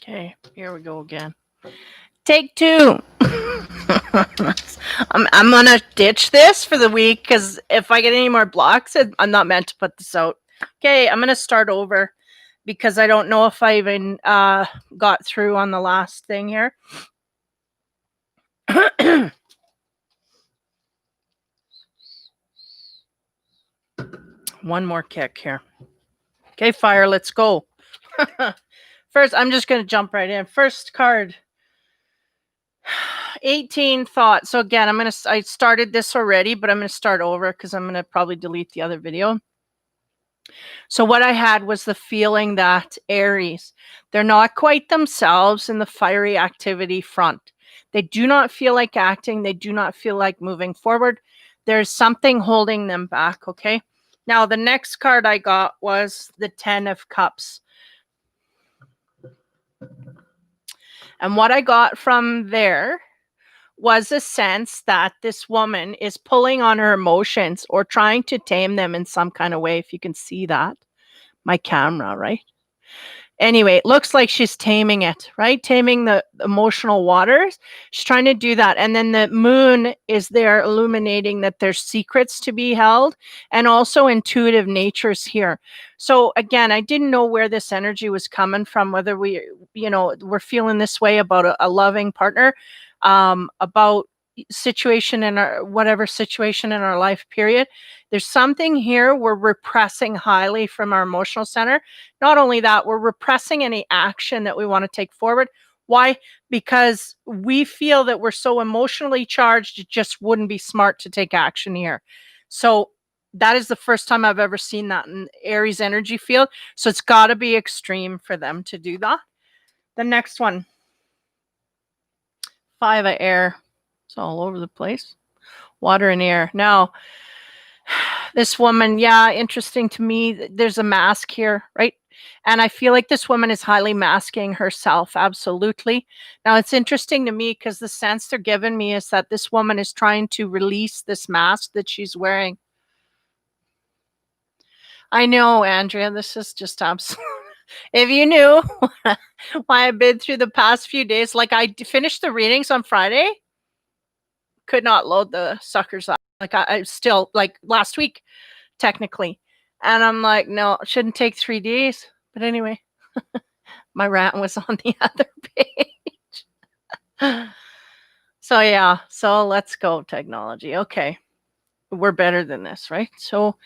Okay, here we go again. Take two. I'm gonna ditch this for the week because if I get any more blocks, I'm not meant to put this out. Okay, I'm gonna start over because I don't know if I even got through on the last thing here. One more kick here. Okay, fire, let's go. First, I'm just gonna jump right in. First card. 18 thoughts. So again, I started this already, but I'm gonna start over because I'm gonna probably delete the other video. So what I had was the feeling that Aries, they're not quite themselves in the fiery activity front. They do not feel like acting. They do not feel like moving forward. There's something holding them back. Okay. Now the next card I got was the 10 of Cups. And what I got from there was a sense that this woman is pulling on her emotions or trying to tame them in some kind of way. If you can see that, my camera, right? Anyway, it looks like she's taming it, right? Taming the emotional waters. She's trying to do that. And then the moon is there illuminating that there's secrets to be held and also intuitive natures here. So again, I didn't know where this energy was coming from, whether we're feeling this way about a loving partner, about situation in our whatever situation in our life period. There's something here we're repressing highly from our emotional center. Not only that, we're repressing any action that we want to take forward. Why? Because we feel that we're so emotionally charged, it just wouldn't be smart to take action here. So that is the first time I've ever seen that in Aries energy field. So it's got to be extreme for them to do that. The next one, 5 of air. It's all over the place. Water and air. Now, this woman, yeah, interesting to me. There's a mask here, right? And I feel like this woman is highly masking herself. Absolutely. Now, it's interesting to me because the sense they're giving me is that this woman is trying to release this mask that she's wearing. I know, Andrea, this is just absolute. If you knew why I've been through the past few days, like I finished the readings on Friday, could not load the suckers up. Like I still, like last week, technically. And I'm like, no, it shouldn't take 3 days. But anyway, my rant was on the other page. So yeah, so let's go technology. Okay. We're better than this, right? So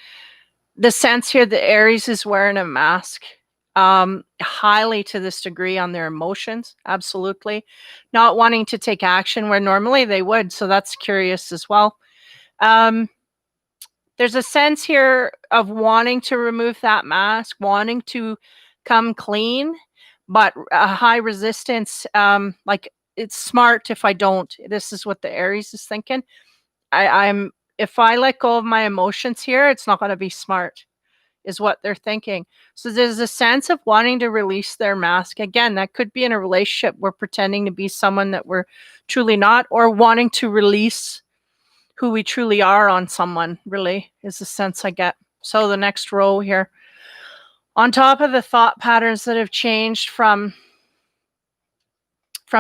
the sense here that Aries is wearing a mask, highly to this degree on their emotions. Absolutely. Not wanting to take action where normally they would. So that's curious as well. There's a sense here of wanting to remove that mask, wanting to come clean, but a high resistance. Like it's smart if I don't. This is what the Aries is thinking. If I let go of my emotions here, it's not going to be smart, is what they're thinking. So there's a sense of wanting to release their mask. Again, that could be in a relationship. We're pretending to be someone that we're truly not, or wanting to release who we truly are on someone, really, is the sense I get. So the next row here, on top of the thought patterns that have changed from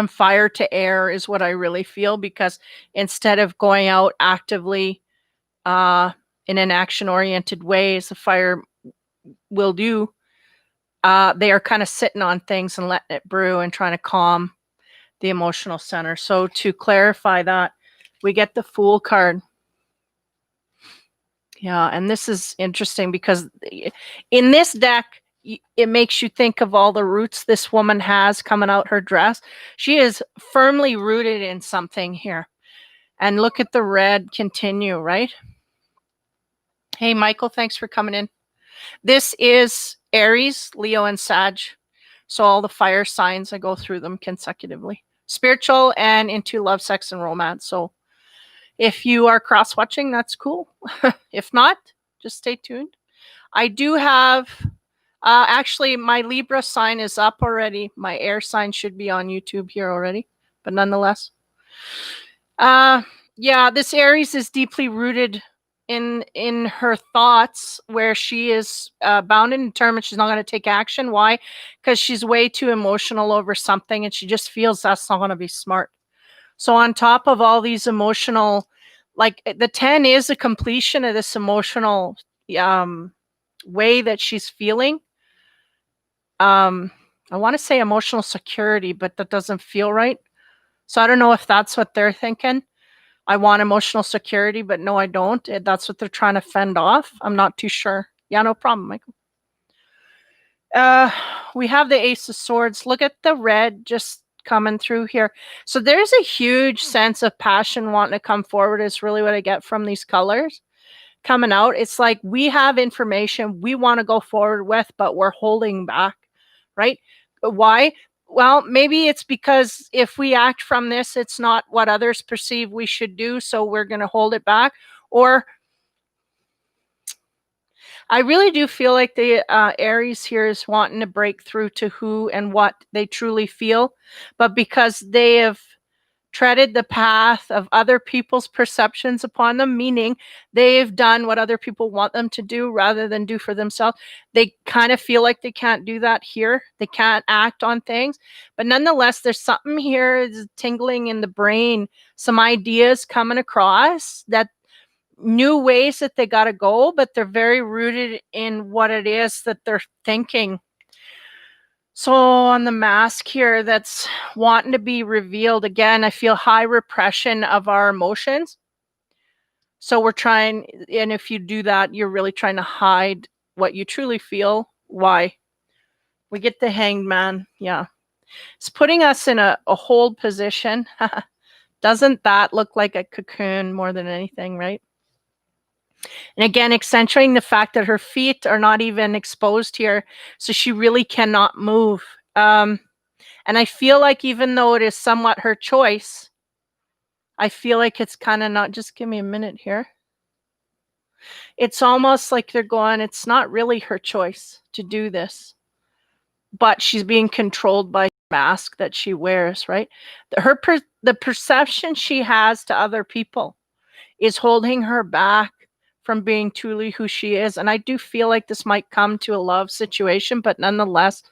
fire to air is what I really feel, because instead of going out actively in an action-oriented way as the fire will do, they are kind of sitting on things and letting it brew and trying to calm the emotional center. So to clarify that, we get the Fool card. Yeah, and this is interesting because in this deck, it makes you think of all the roots this woman has coming out her dress. She is firmly rooted in something here. And look at the red continue, right? Hey, Michael, thanks for coming in. This is Aries, Leo, and Sag. So all the fire signs, I go through them consecutively. Spiritual and into love, sex, and romance. So if you are cross-watching, that's cool. If not, just stay tuned. I do have, actually, my Libra sign is up already. My air sign should be on YouTube here already, but nonetheless. Yeah, this Aries is deeply rooted in her thoughts, where she is bound and determined she's not going to take action. Why? Because she's way too emotional over something, and she just feels that's not going to be smart. So on top of all these emotional, like the 10 is a completion of this emotional way that she's feeling. I want to say emotional security, but that doesn't feel right. So I don't know if that's what they're thinking. I want emotional security, but no, I don't. That's what they're trying to fend off. I'm not too sure. Yeah, no problem, Michael. We have the Ace of Swords. Look at the red just coming through here. So there's a huge sense of passion wanting to come forward is really what I get from these colors coming out. It's like we have information we want to go forward with, but we're holding back, right? Why? Well, maybe it's because if we act from this, it's not what others perceive we should do, so we're going to hold it back. Or I really do feel like the Aries here is wanting to break through to who and what they truly feel, but because they have treaded the path of other people's perceptions upon them, meaning they've done what other people want them to do rather than do for themselves. They kind of feel like they can't do that here. They can't act on things. But nonetheless, there's something here tingling in the brain, some ideas coming across that new ways that they got to go, but they're very rooted in what it is that they're thinking. So on the mask here that's wanting to be revealed, again, I feel high repression of our emotions. So we're trying, and if you do that, you're really trying to hide what you truly feel. Why? We get the Hanged Man. Yeah. It's putting us in a hold position. Doesn't that look like a cocoon more than anything, right? And again, accentuating the fact that her feet are not even exposed here. So she really cannot move. And I feel like even though it is somewhat her choice, I feel like it's kind of not, just give me a minute here. It's almost like they're going, it's not really her choice to do this, but she's being controlled by the mask that she wears, right? The perception she has to other people is holding her back from being truly who she is. And I do feel like this might come to a love situation, but nonetheless,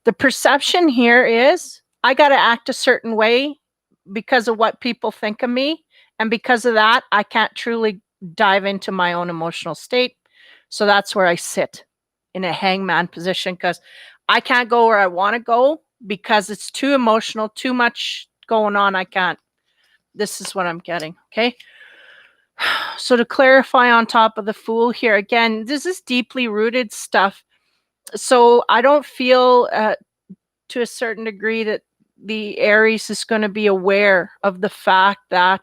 the perception here is I got to act a certain way because of what people think of me. And because of that, I can't truly dive into my own emotional state. So that's where I sit in a hangman position, because I can't go where I want to go because it's too emotional, too much going on. I can't. This is what I'm getting. Okay. So to clarify on top of the Fool here, again, this is deeply rooted stuff. So I don't feel to a certain degree that the Aries is going to be aware of the fact that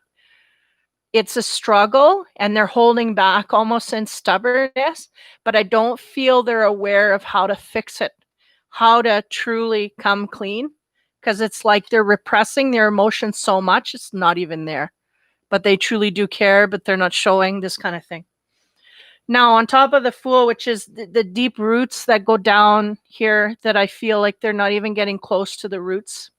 it's a struggle and they're holding back almost in stubbornness, but I don't feel they're aware of how to fix it, how to truly come clean, because it's like they're repressing their emotions so much, it's not even there. But they truly do care, but they're not showing, this kind of thing. Now, on top of the Fool, which is the deep roots that go down here, that I feel like they're not even getting close to the roots.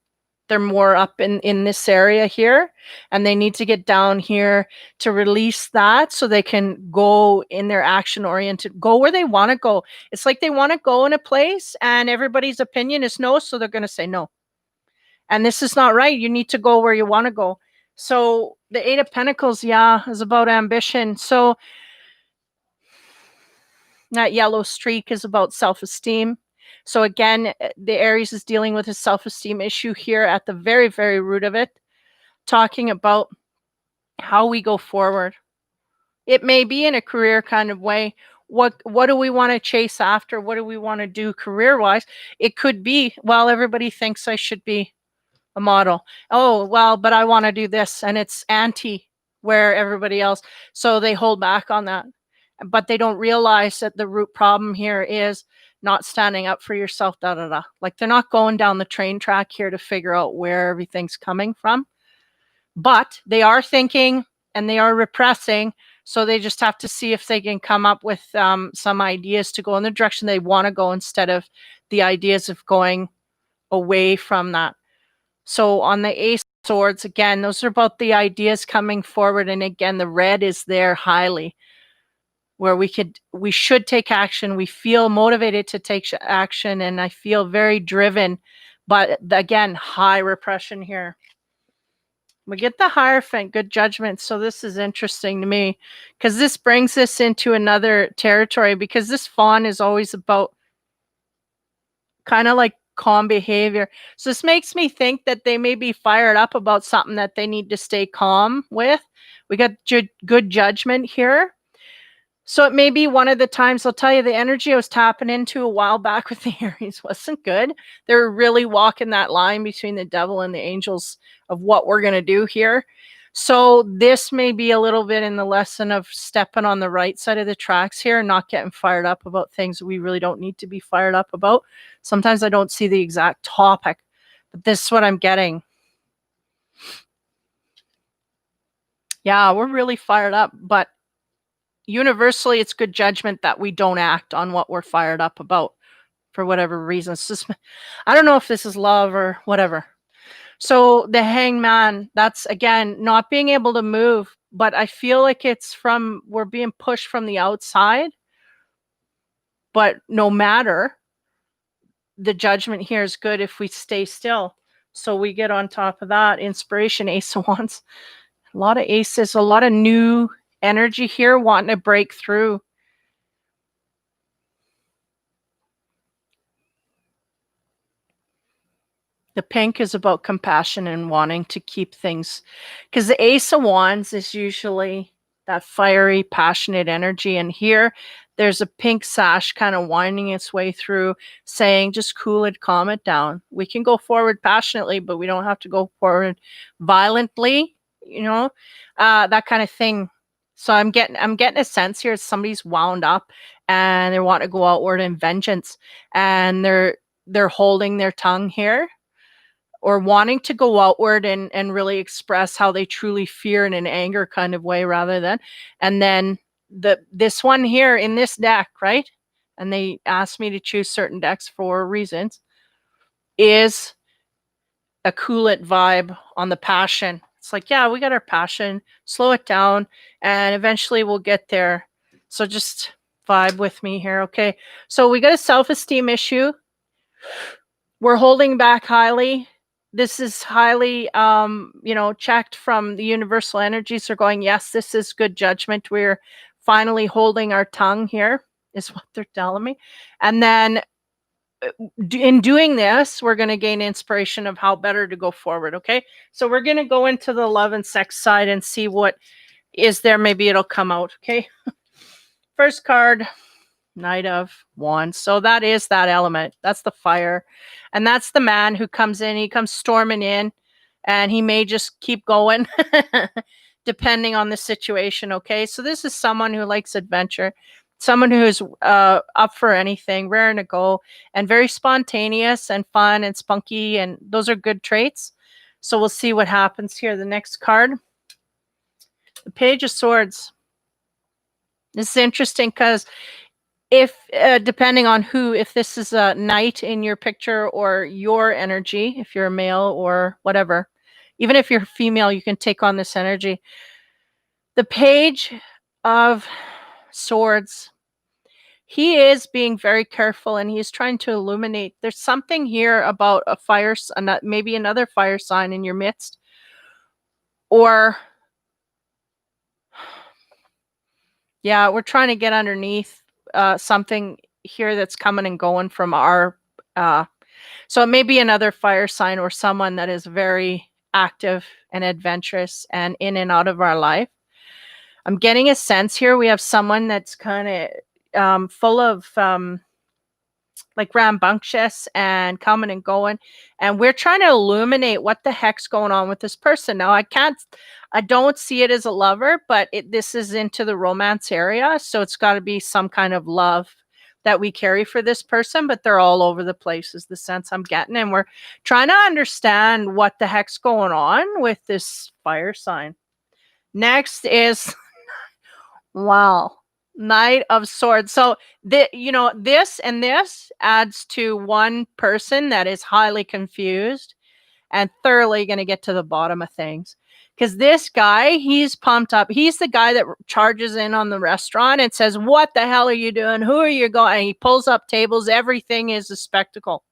They're more up in this area here, and they need to get down here to release that so they can go in their action oriented, go where they want to go. It's like they want to go in a place and everybody's opinion is no, so they're going to say no. And this is not right. You need to go where you want to go. So the Eight of Pentacles, yeah, is about ambition. So that yellow streak is about self-esteem. So again, the Aries is dealing with a self-esteem issue here at the very, very root of it, talking about how we go forward. It may be in a career kind of way. What do we want to chase after? What do we want to do career-wise? It could be, well, everybody thinks I should be a model. Oh, well, but I want to do this, and it's anti where everybody else. So they hold back on that. But they don't realize that the root problem here is not standing up for yourself, da da da. Like they're not going down the train track here to figure out where everything's coming from. But they are thinking and they are repressing. So they just have to see if they can come up with some ideas to go in the direction they want to go instead of the ideas of going away from that. So on the Ace Swords, again, those are about the ideas coming forward, and again, the red is there highly, where we should take action. We feel motivated to take action, and I feel very driven, but again, high repression here. We get the Hierophant, good judgment. So this is interesting to me because this brings us into another territory, because this fawn is always about kind of like calm behavior. So this makes me think that they may be fired up about something that they need to stay calm with. We got good judgment here. So it may be one of the times, I'll tell you, the energy I was tapping into a while back with the Aries wasn't good. They're really walking that line between the devil and the angels of what we're going to do here. So this may be a little bit in the lesson of stepping on the right side of the tracks here and not getting fired up about things we really don't need to be fired up about. Sometimes I don't see the exact topic, but this is what I'm getting. Yeah, we're really fired up, but universally, it's good judgment that we don't act on what we're fired up about for whatever reason. It's just, I don't know if this is love or whatever. So the Hangman, that's again, not being able to move, but I feel like it's we're being pushed from the outside. But no matter, the judgment here is good if we stay still. So we get on top of that. Inspiration, Ace of Wands. A lot of aces, a lot of new energy here wanting to break through. The pink is about compassion and wanting to keep things, because the Ace of Wands is usually that fiery, passionate energy. And here there's a pink sash kind of winding its way through, saying, just cool it, calm it down. We can go forward passionately, but we don't have to go forward violently, that kind of thing. So I'm getting a sense here somebody's wound up and they want to go outward in vengeance, and they're holding their tongue here, or wanting to go outward and really express how they truly fear in an anger kind of way, rather than, and then this one here in this deck, right? And they asked me to choose certain decks for reasons, is a cool it vibe on the passion. It's like, yeah, we got our passion, slow it down, and eventually we'll get there. So just vibe with me here, okay? So we got a self-esteem issue. We're holding back highly. This is highly, checked from the universal energies. Are going, yes, this is good judgment. We're finally holding our tongue here, is what they're telling me. And then in doing this, we're going to gain inspiration of how better to go forward. Okay. So we're going to go into the love and sex side and see what is there. Maybe it'll come out. Okay. First card, Knight of Wands. So that is that element. That's the fire. And that's the man who comes in. He comes storming in, and he may just keep going depending on the situation. Okay. So this is someone who likes adventure, someone who is up for anything, raring to go, and very spontaneous and fun and spunky. And those are good traits. So we'll see what happens here. The next card, the Page of Swords. This is interesting because if depending on if this is a knight in your picture or your energy, if you're a male or whatever, even if you're female, you can take on this energy. The Page of Swords, he is being very careful, and he's trying to illuminate. There's something here about a fire, maybe another fire sign in your midst, or yeah, we're trying to get underneath something here that's coming and going from our so it may be another fire sign or someone that is very active and adventurous and in and out of our life. I'm getting a sense here we have someone that's kind of full of like rambunctious and coming and going, and we're trying to illuminate what the heck's going on with this person. Now I don't see it as a lover, but this is into the romance area, so it's got to be some kind of love that we carry for this person, but they're all over the place is the sense I'm getting, and we're trying to understand what the heck's going on with this fire sign. Next is wow, Knight of Swords. So this and this adds to one person that is highly confused and thoroughly going to get to the bottom of things. Because this guy, he's pumped up. He's the guy that charges in on the restaurant and says, what the hell are you doing? Who are you going? And he pulls up tables. Everything is a spectacle.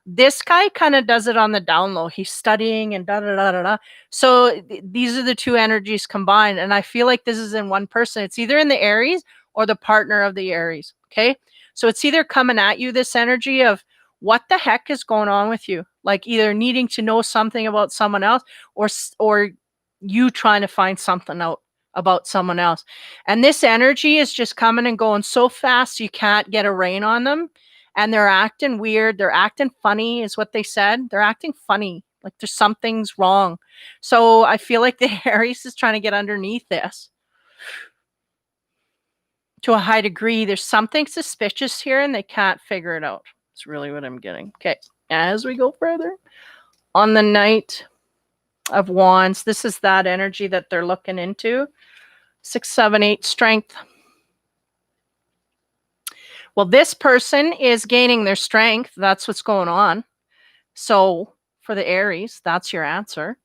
This guy kind of does it on the down low. He's studying and da da da da da. So these are the two energies combined. And I feel like this is in one person. It's either in the Aries or the partner of the Aries. Okay. So it's either coming at you, this energy of what the heck is going on with you? Like either needing to know something about someone else or you trying to find something out about someone else. And this energy is just coming and going so fast you can't get a rein on them. And they're acting weird. They're acting funny is what they said. They're acting funny. Like there's something's wrong. So I feel like the Aries is trying to get underneath this. To a high degree, there's something suspicious here and they can't figure it out. That's really what I'm getting. Okay, as we go further. On the Knight of Wands, this is that energy that they're looking into. 6, 7, 8, strength. Well, this person is gaining their strength. That's what's going on. So for the Aries, that's your answer.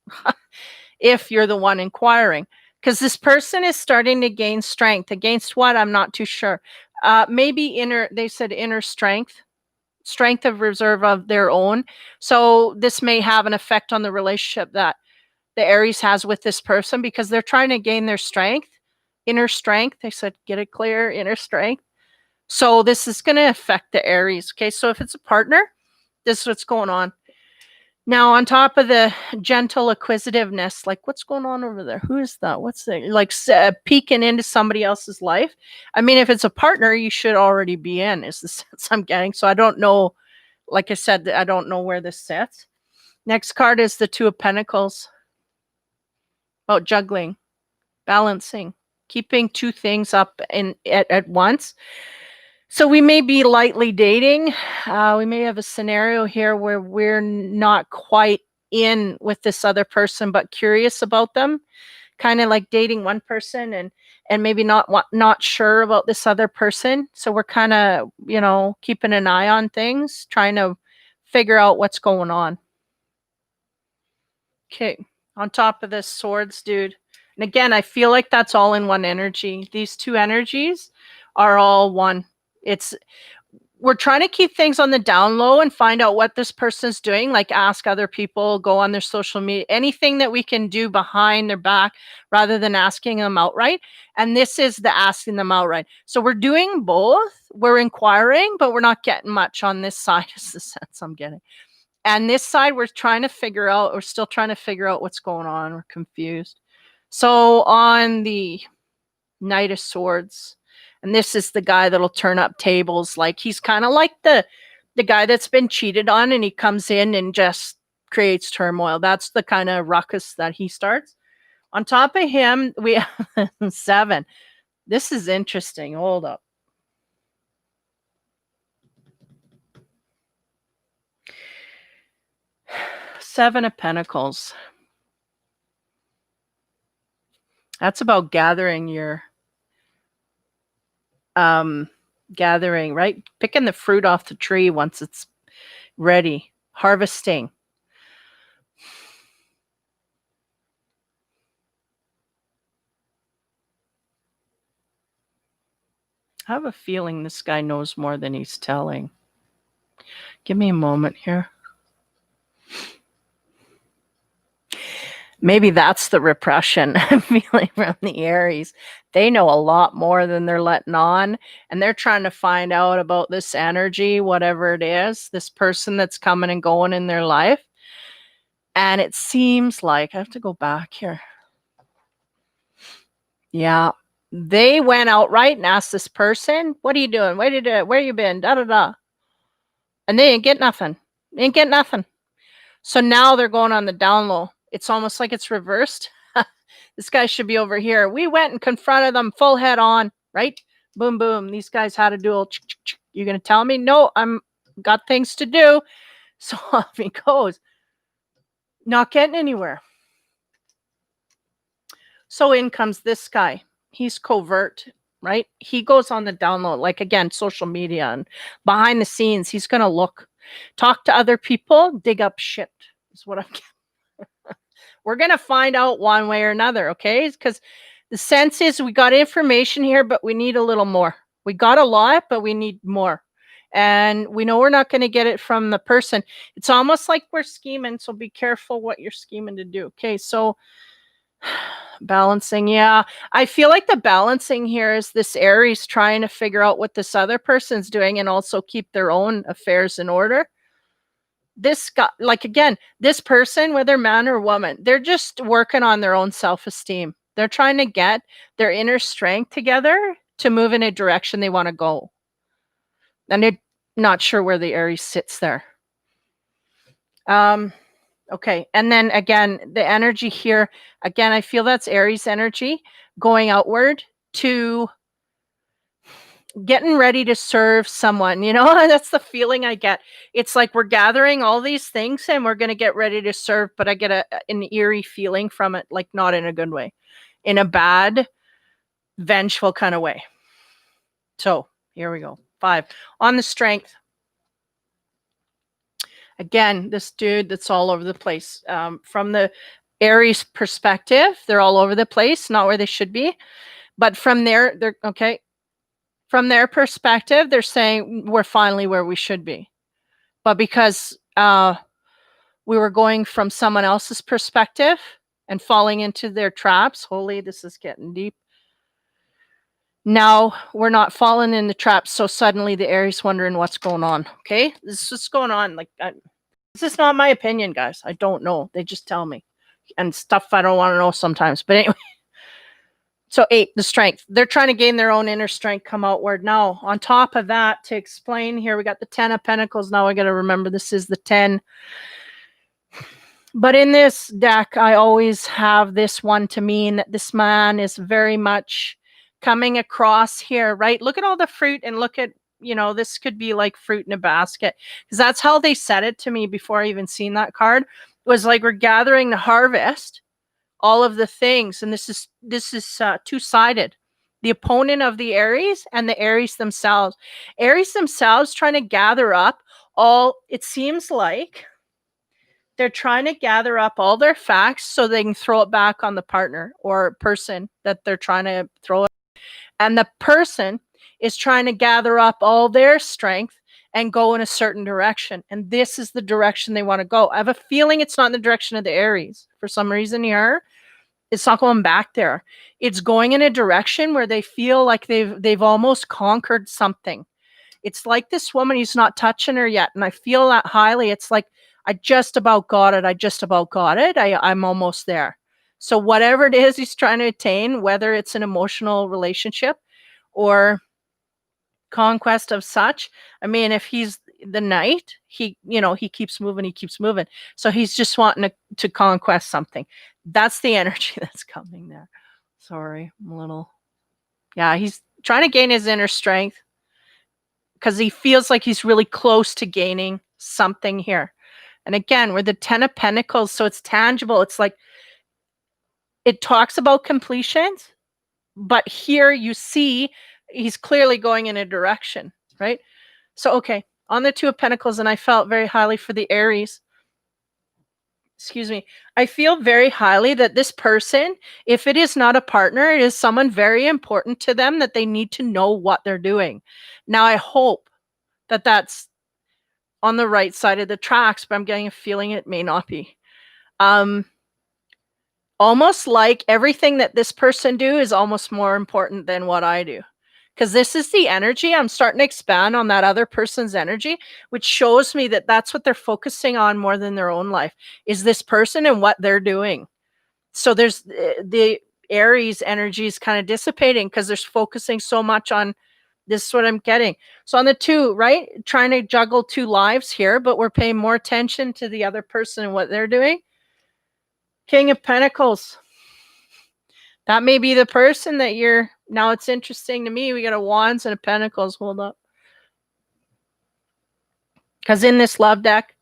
If you're the one inquiring. Because this person is starting to gain strength. Against what? I'm not too sure. Maybe they said inner strength. Strength of reserve of their own. So this may have an effect on the relationship that the Aries has with this person because they're trying to gain their strength. Inner strength. They said, get it clear, inner strength. So this is going to affect the Aries. Okay, so if it's a partner, this is what's going on. Now, on top of the gentle acquisitiveness, like what's going on over there? Who is that? What's that? Like peeking into somebody else's life. I mean, if it's a partner, you should already be in, is the sense I'm getting. So I don't know. Like I said, I don't know where this sits. Next card is the Two of Pentacles. About juggling, balancing, keeping two things up at once. So we may be lightly dating. We may have a scenario here where we're not quite in with this other person, but curious about them. Kind of like dating one person and maybe not sure about this other person. So we're kind of, keeping an eye on things, trying to figure out what's going on. Okay. On top of this, swords, dude. And again, I feel like that's all in one energy. These two energies are all one. We're trying to keep things on the down low and find out what this person's doing, like ask other people, go on their social media, anything that we can do behind their back rather than asking them outright. And this is the asking them outright. So we're doing both. We're inquiring, but we're not getting much on this side is the sense I'm getting. And this side, we're still trying to figure out what's going on. We're confused. So on the Knight of Swords, and this is the guy that'll turn up tables. Like he's kind of like the guy that's been cheated on and he comes in and just creates turmoil. That's the kind of ruckus that he starts. On top of him, we have 7. This is interesting. Hold up. Seven of Pentacles. That's about gathering your right? Picking the fruit off the tree once it's ready. Harvesting. I have a feeling this guy knows more than he's telling. Give me a moment here. Maybe that's the repression I'm feeling from the Aries. They know a lot more than they're letting on, and they're trying to find out about this energy, whatever it is, this person that's coming and going in their life. And it seems like, I have to go back here. Yeah, they went outright and asked this person, what are you doing? Where you been? Da, da, da. And they didn't get nothing. So now they're going on the down low. It's almost like it's reversed. This guy should be over here. We went and confronted them full head on, right? Boom, boom. These guys had a duel. You're going to tell me? No, I'm got things to do. So off he goes. Not getting anywhere. So in comes this guy. He's covert, right? He goes on the down low, like again, social media and behind the scenes. He's going to talk to other people, dig up shit. is what I'm we're going to find out one way or another, okay? Because the sense is we got information here, but we need a little more. We got a lot, but we need more. And we know we're not going to get it from the person. It's almost like we're scheming, so be careful what you're scheming to do. Okay, so balancing, yeah. I feel like the balancing here is this Aries trying to figure out what this other person's doing and also keep their own affairs in order. This guy, like again, this person, whether man or woman, they're just working on their own self-esteem. They're trying to get their inner strength together to move in a direction they want to go. And they're not sure where the Aries sits there. Okay. And then again, the energy here, again, I feel that's Aries energy going outward to getting ready to serve someone, you know. That's the feeling I get. It's like we're gathering all these things and we're going to get ready to serve, but I get an eerie feeling from it, like not in a good way, in a bad, vengeful kind of way. So here we go. 5 on the strength. Again, this dude that's all over the place. From the Aries perspective, they're all over the place, not where they should be. But from they're okay. From their perspective, they're saying we're finally where we should be. But because we were going from someone else's perspective and falling into their traps, holy, this is getting deep. Now we're not falling in the traps, so suddenly the Aries wondering what's going on. Okay, this is what's going on. Like, this is not my opinion, guys. I don't know. They just tell me, and stuff I don't want to know sometimes. But anyway. So 8, the strength. They're trying to gain their own inner strength, come outward. Now, on top of that, to explain here, we got the 10 of Pentacles. Now I got to remember this is the 10. But in this deck, I always have this one to mean that this man is very much coming across here, right? Look at all the fruit and look at, you know, this could be like fruit in a basket. Because that's how they said it to me before I even seen that card. It was like we're gathering the harvest. All of the things, and this is two-sided. The opponent of the Aries and the Aries themselves. Aries themselves trying to gather up all, it seems like they're trying to gather up all their facts so they can throw it back on the partner or person that they're trying to throw it. And the person is trying to gather up all their strength and go in a certain direction. And this is the direction they want to go. I have a feeling it's not in the direction of the Aries for some reason here. It's not going back there. It's going in a direction where they feel like they've almost conquered something. It's like this woman, he's not touching her yet. And I feel that highly. It's like, I just about got it. I just about got it. I'm almost there. So whatever it is he's trying to attain, whether it's an emotional relationship or conquest of such. I mean, if he's the knight, he keeps moving, So he's just wanting to conquest something. That's the energy that's coming there. Sorry, I'm a little, yeah, he's trying to gain his inner strength because he feels like he's really close to gaining something here. And again, we're the 10 of Pentacles, so it's tangible. It's like, it talks about completions, but here you see he's clearly going in a direction, right? So, okay, on the 2 of Pentacles, and I felt very highly for the Aries. Excuse me. I feel very highly that this person, if it is not a partner, it is someone very important to them that they need to know what they're doing. Now, I hope that that's on the right side of the tracks, but I'm getting a feeling it may not be. Almost like everything that this person do is almost more important than what I do. Because this is the energy. I'm starting to expand on that other person's energy, which shows me that that's what they're focusing on more than their own life, is this person and what they're doing. So there's the Aries energy is kind of dissipating because they're focusing so much on this is what I'm getting. So on the 2, right? Trying to juggle 2 lives here, but we're paying more attention to the other person and what they're doing. King of Pentacles. That may be the person that you're, now it's interesting to me. We got a Wands and a Pentacles. Hold up. Because in this love deck,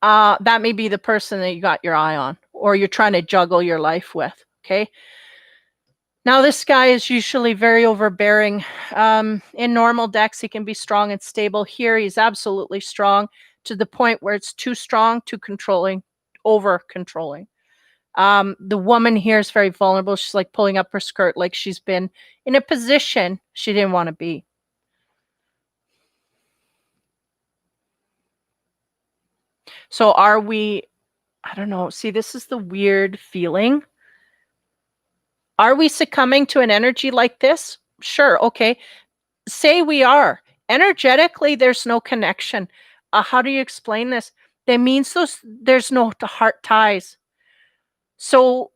that may be the person that you got your eye on or you're trying to juggle your life with. Okay. Now, this guy is usually very overbearing. In normal decks, he can be strong and stable. Here, he's absolutely strong to the point where it's too strong, too controlling, over controlling. The woman here is very vulnerable. She's like pulling up her skirt, like she's been in a position she didn't want to be. So are we, I don't know. See, this is the weird feeling. Are we succumbing to an energy like this? Sure. Okay. Say we are. Energetically, there's no connection. How do you explain this? That means there's no heart ties. So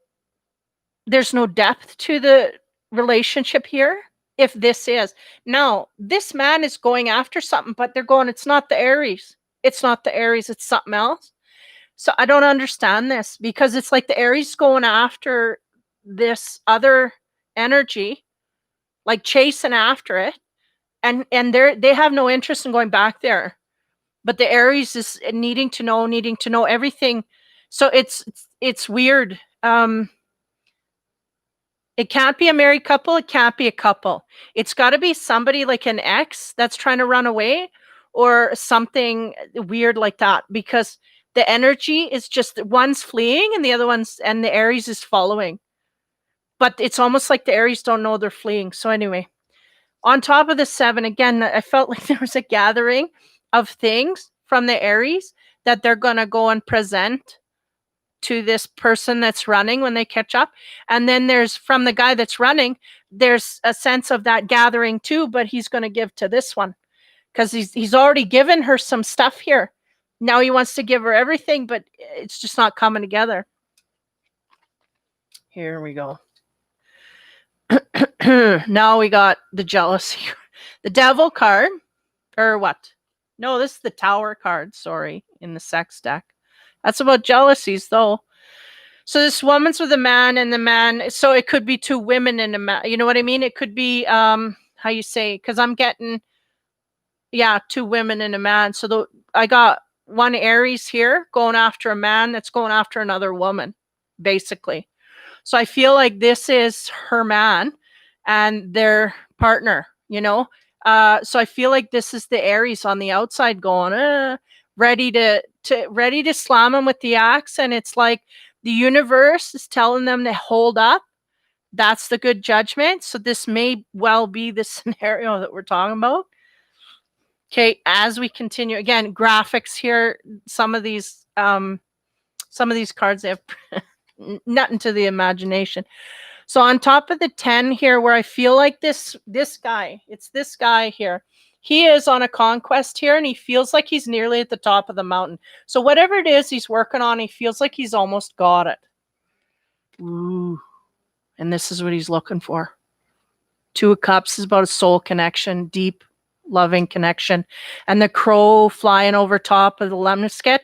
there's no depth to the relationship here. If this is now, this man is going after something, but they're going, it's not the Aries. It's not the Aries. It's something else. So I don't understand this, because it's like the Aries going after this other energy, like chasing after it, and they have no interest in going back there. But the Aries is needing to know everything. So it's weird. It can't be a married couple. It can't be a couple. It's got to be somebody like an ex that's trying to run away, or something weird like that, because the energy is just one's fleeing and the Aries is following. But it's almost like the Aries don't know they're fleeing. So anyway, on top of the 7, again, I felt like there was a gathering of things from the Aries that they're going to go and present to this person that's running when they catch up. And then there's, from the guy that's running, there's a sense of that gathering too, but he's going to give to this one, because he's already given her some stuff here. Now he wants to give her everything, but it's just not coming together. Here we go. Now we got the jealousy. The Devil card, or what? No, this is the Tower card, sorry, in the Sex deck. That's about jealousies, though. So this woman's with a man, and the man, so it could be 2 women and a man. You know what I mean? It could be, how you say, because I'm getting, 2 women and a man. So I got one Aries here going after a man that's going after another woman, basically. So I feel like this is her man and their partner, so I feel like this is the Aries on the outside going, ready to slam him with the axe. And it's like the universe is telling them to hold up. That's the good judgment. So this may well be the scenario that we're talking about. Okay, as we continue, again, graphics here. Some of these cards, they have nothing to the imagination. So on top of the 10 here, where I feel like this guy, it's this guy here. He is on a conquest here, and he feels like he's nearly at the top of the mountain. So whatever it is he's working on, he feels like he's almost got it. Ooh. And this is what he's looking for. 2 of Cups is about a soul connection, deep, loving connection. And the crow flying over top of the lemniscate,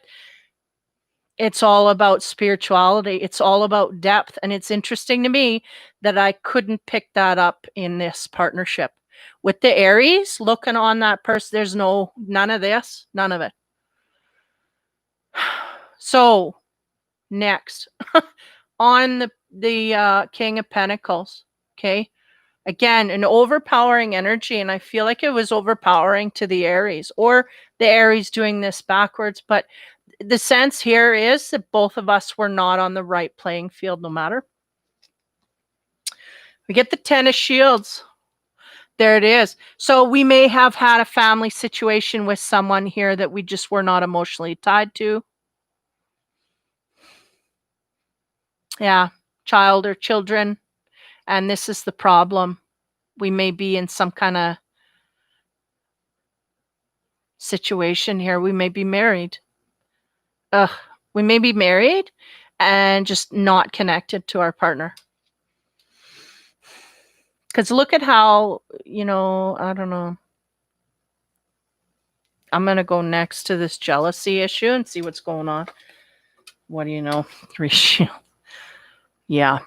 it's all about spirituality. It's all about depth. And it's interesting to me that I couldn't pick that up in this partnership. With the Aries looking on that person, there's none of this, none of it. So next, on the King of Pentacles, okay? Again, an overpowering energy, and I feel like it was overpowering to the Aries, or the Aries doing this backwards. But the sense here is that both of us were not on the right playing field, no matter. We get the 10 of Shields. There it is. So we may have had a family situation with someone here that we just were not emotionally tied to. Yeah, child or children. And this is the problem. We may be in some kind of situation here. We may be married. We may be married and just not connected to our partner. Because look at how, I don't know. I'm going to go next to this jealousy issue and see what's going on. What do you know? 3 shield. Yeah.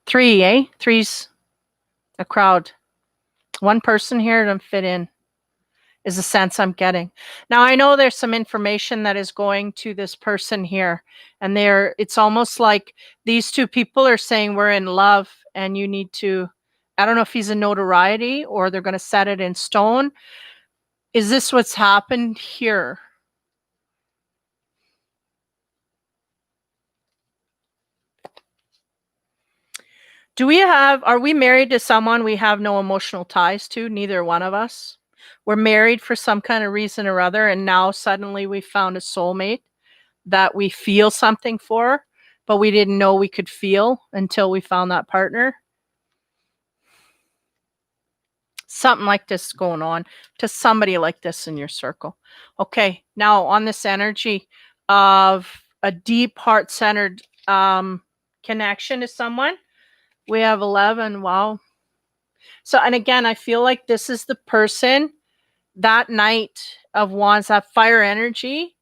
3, eh? 3's a crowd. One person here to fit in is the sense I'm getting. Now, I know there's some information that is going to this person here, and it's almost like these 2 people are saying we're in love, and you need to, I don't know if he's a notoriety or they're going to set it in stone. Is this what's happened here? Are we married to someone we have no emotional ties to? Neither one of us. We're married for some kind of reason or other, and now suddenly we found a soulmate that we feel something for, but we didn't know we could feel until we found that partner. Something like this going on to somebody like this in your circle. Okay, now on this energy of a deep heart-centered connection to someone, we have 11. Wow. So, and again, I feel like this is the person, that Knight of Wands, that fire energy.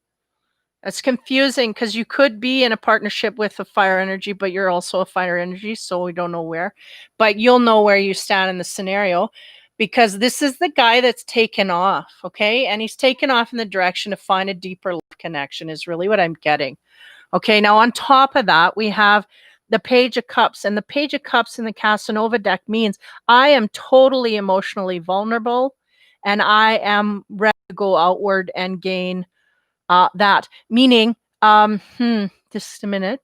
It's confusing because you could be in a partnership with a fire energy, but you're also a fire energy, so we don't know where. But you'll know where you stand in the scenario, because this is the guy that's taken off, okay? And he's taken off in the direction to find a deeper love connection, is really what I'm getting. Okay, now on top of that, we have the Page of Cups. And the Page of Cups in the Casanova deck means I am totally emotionally vulnerable, and I am ready to go outward and gain that. Meaning, just a minute.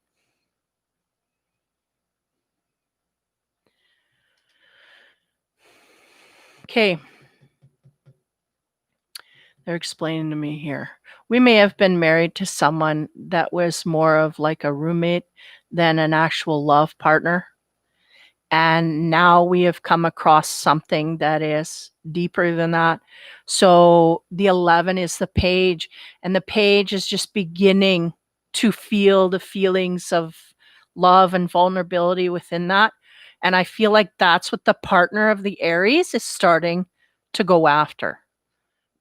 Okay. They're explaining to me here. We may have been married to someone that was more of like a roommate than an actual love partner. And now we have come across something that is deeper than that. So the 11 is the page, and the page is just beginning to feel the feelings of love and vulnerability within that. And I feel like that's what the partner of the Aries is starting to go after.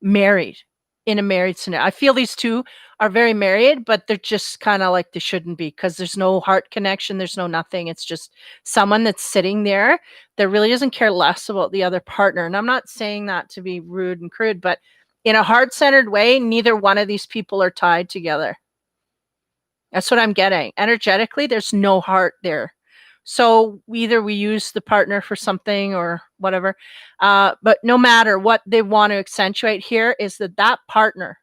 Married, in a married scenario. I feel these two are very married, but they're just kind of like they shouldn't be, because there's no heart connection. There's no nothing. It's just someone that's sitting there that really doesn't care less about the other partner. And I'm not saying that to be rude and crude, but in a heart-centered way, neither one of these people are tied together. That's what I'm getting. Energetically, there's no heart there. So either we use the partner for something or whatever. But no matter what they want to accentuate here is that that partner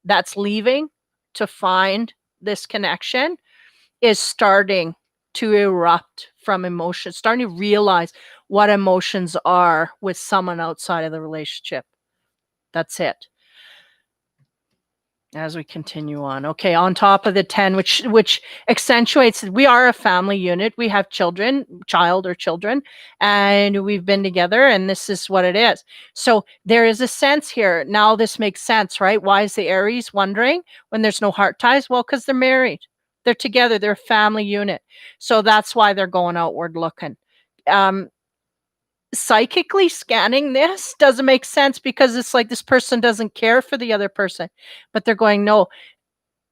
that's leaving to find this connection is starting to erupt from emotions, starting to realize what emotions are with someone outside of the relationship. That's it. As we continue on. Okay, on top of the 10, which accentuates that we are a family unit. We have children, child or children, and we've been together, and this is what it is. So there is a sense here. Now this makes sense, right? Why is the Aries wondering when there's no heart ties? Well, because they're married. They're together. They're a family unit. So that's why they're going outward looking. Psychically scanning this doesn't make sense, because it's like this person doesn't care for the other person, but they're going, no,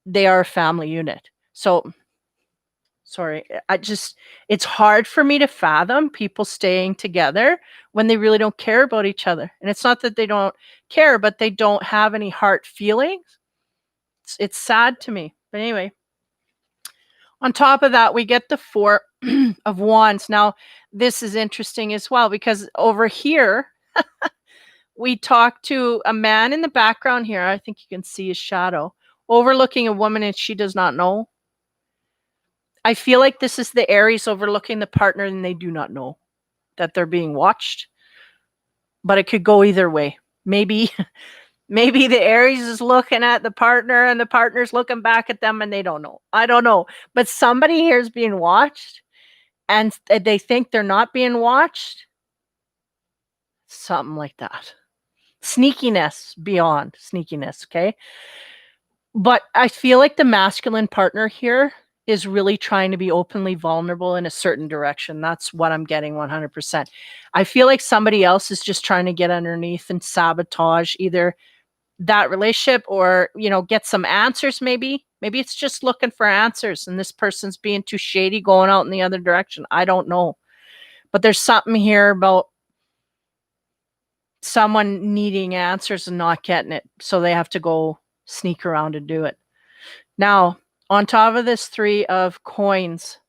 they are a family unit. So sorry, it's hard for me to fathom people staying together when they really don't care about each other. And it's not that they don't care, but they don't have any heart feelings. It's sad to me. But anyway, on top of that, we get the 4 of Wands. Now, this is interesting as well, because over here, we talk to a man in the background here. I think you can see his shadow overlooking a woman, and she does not know. I feel like this is the Aries overlooking the partner, and they do not know that they're being watched. But it could go either way. Maybe the Aries is looking at the partner, and the partner's looking back at them, and they don't know. I don't know. But somebody here is being watched, and they think they're not being watched. Something like that. Sneakiness beyond sneakiness, okay? But I feel like the masculine partner here is really trying to be openly vulnerable in a certain direction. That's what I'm getting 100%. I feel like somebody else is just trying to get underneath and sabotage either that relationship or, get some answers maybe. Maybe it's just looking for answers, and this person's being too shady going out in the other direction. I don't know. But there's something here about someone needing answers and not getting it, so they have to go sneak around and do it. Now, on top of this 3 of coins,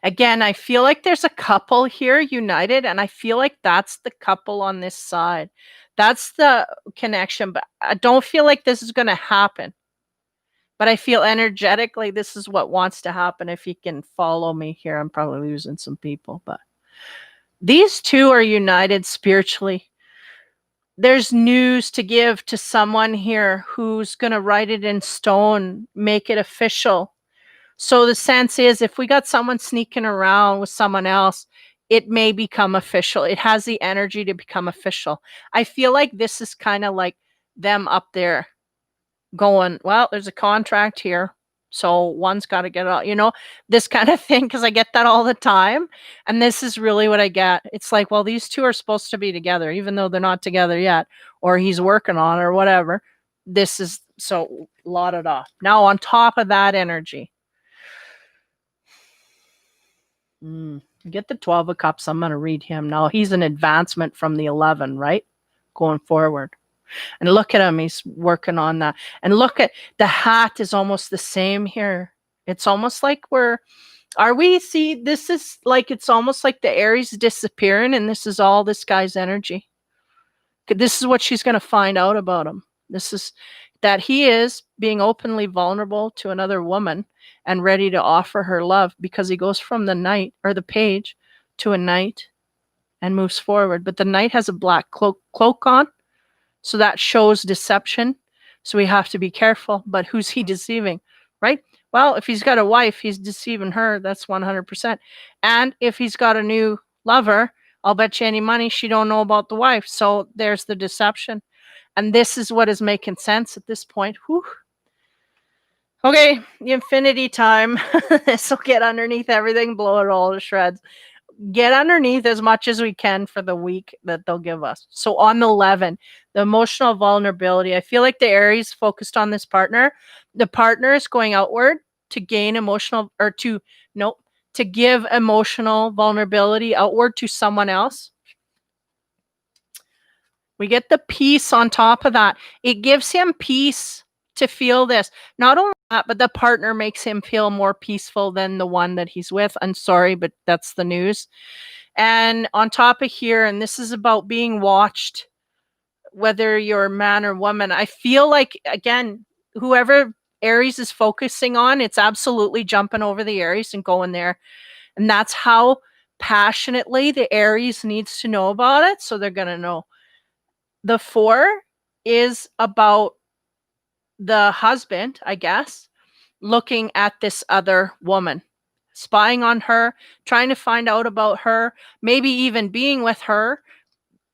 again, I feel like there's a couple here united, and I feel like that's the couple on this side. That's the connection, but I don't feel like this is going to happen. But I feel energetically this is what wants to happen. If you can follow me here, I'm probably losing some people, but these two are united spiritually. There's news to give to someone here who's going to write it in stone, make it official. So the sense is if we got someone sneaking around with someone else, it may become official. It has the energy to become official. I feel like this is kind of like them up there going, well, there's a contract here. So one's got to get out, this kind of thing, because I get that all the time. And this is really what I get. It's like, well, these two are supposed to be together, even though they're not together yet, or he's working on it or whatever. This is so lauded off. Now, on top of that energy, get the 12 of Cups. I'm going to read him. Now, he's an advancement from the 11, right? Going forward. And look at him. He's working on that. And look at the hat is almost the same here. It's almost like this is like, it's almost like the Aries disappearing and this is all this guy's energy. This is what she's going to find out about him. This is that he is being openly vulnerable to another woman and ready to offer her love, because he goes from the knight or the page to a knight and moves forward. But the knight has a black cloak on. So that shows deception. So we have to be careful. But who's he deceiving, right? Well, if he's got a wife, he's deceiving her. That's 100%. And if he's got a new lover, I'll bet you any money she don't know about the wife. So there's the deception. And this is what is making sense at this point. Whew. Okay, the infinity time. This will get underneath everything, blow it all to shreds. Get underneath as much as we can for the week that they'll give us. So on the 11, the emotional vulnerability. I feel like the Aries focused on this partner. The partner is going outward to gain emotional or to give emotional vulnerability outward to someone else. We get the peace on top of that. It gives him peace to feel this. Not only that, but the partner makes him feel more peaceful than the one that he's with. I'm sorry, but that's the news. And on top of here, and this is about being watched, whether you're a man or woman. I feel like, again, whoever Aries is focusing on, it's absolutely jumping over the Aries and going there. And that's how passionately the Aries needs to know about it. So they're going to know. The 4 is about the husband, I guess, looking at this other woman, spying on her, trying to find out about her, maybe even being with her.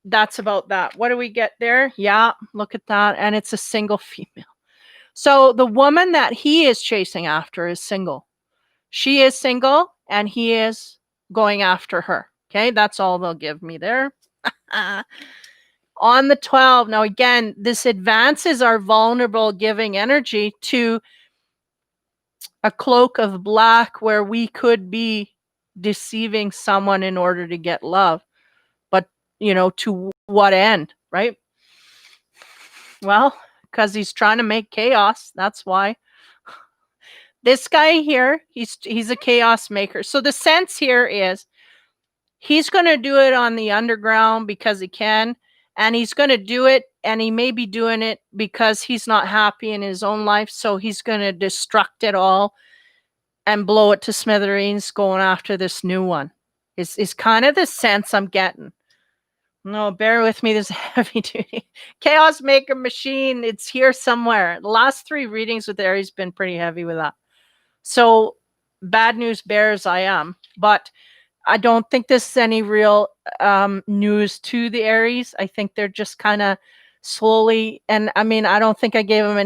That's about that. What do we get there? Yeah, look at that. And it's a single female. So the woman that he is chasing after is single. She is single and he is going after her. Okay, that's all they'll give me there. On the 12, now again, this advances our vulnerable giving energy to a cloak of black where we could be deceiving someone in order to get love. But, to what end, right? Well, because he's trying to make chaos. That's why. This guy here, he's a chaos maker. So the sense here is he's going to do it on the underground because he can. And he's going to do it, and he may be doing it because he's not happy in his own life. So he's going to destruct it all and blow it to smithereens going after this new one. Is kind of the sense I'm getting. No, bear with me. This heavy duty chaos maker machine. It's here somewhere. The last 3 readings with Aries been pretty heavy with that. So bad news bears I am. But I don't think this is any real news to the Aries. I think they're just kind of slowly, and I mean, I don't think I gave them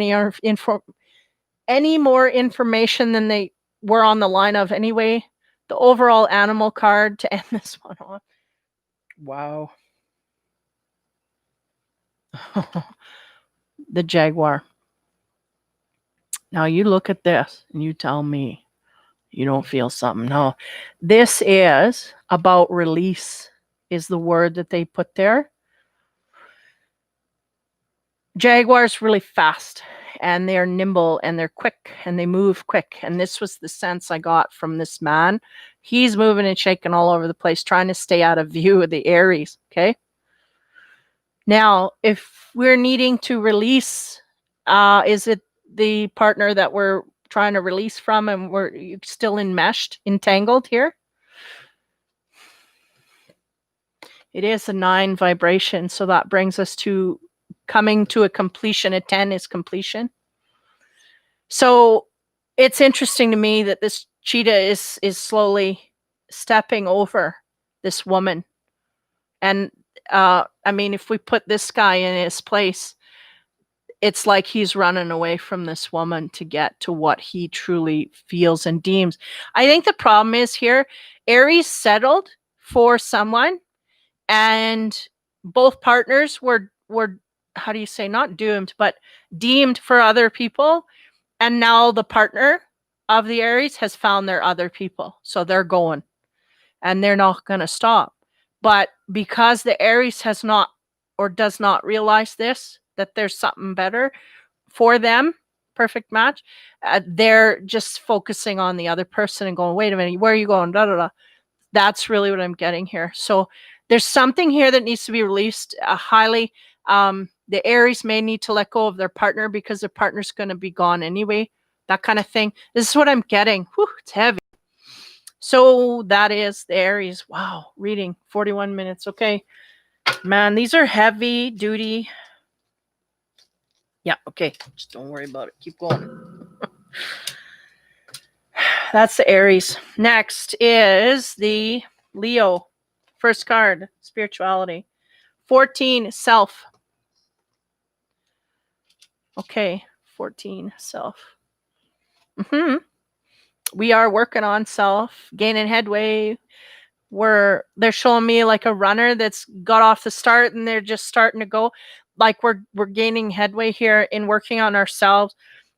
any more information than they were on the line of anyway. The overall animal card to end this one off. Wow. The Jaguar. Now you look at this and you tell me you don't feel something. No, this is about release, is the word that they put there. Jaguar's really fast and they're nimble and they're quick and they move quick. And this was the sense I got from this man. He's moving and shaking all over the place, trying to stay out of view of the Aries. Okay. Now, if we're needing to release, is it the partner that we're trying to release from, and we're still entangled here. It is a 9 vibration, so that brings us to coming to a completion. A 10 is completion. So it's interesting to me that this cheetah is slowly stepping over this woman. And I mean, if we put this guy in his place, it's like he's running away from this woman to get to what he truly feels and deems. I think the problem is here, Aries settled for someone, and both partners were how do you say, not doomed, but deemed for other people. And now the partner of the Aries has found their other people. So they're going, and they're not going to stop. But because the Aries has not or does not realize this, that there's something better for them, perfect match, they're just focusing on the other person and going, wait a minute, where are you going? Da, da, da. That's really what I'm getting here. So there's something here that needs to be released highly. The Aries may need to let go of their partner because their partner's going to be gone anyway, that kind of thing. This is what I'm getting. Whew, it's heavy. So that is the Aries. Wow, reading 41 minutes. Okay, man, these are heavy duty. Yeah, okay, just don't worry about it. Keep going. That's the Aries. Next is the Leo. First card, spirituality. 14, self. Okay, 14, self. We are working on self, gaining headway. They're showing me like a runner that's got off the start and they're just starting to go. Like we're gaining headway here in working on ourselves,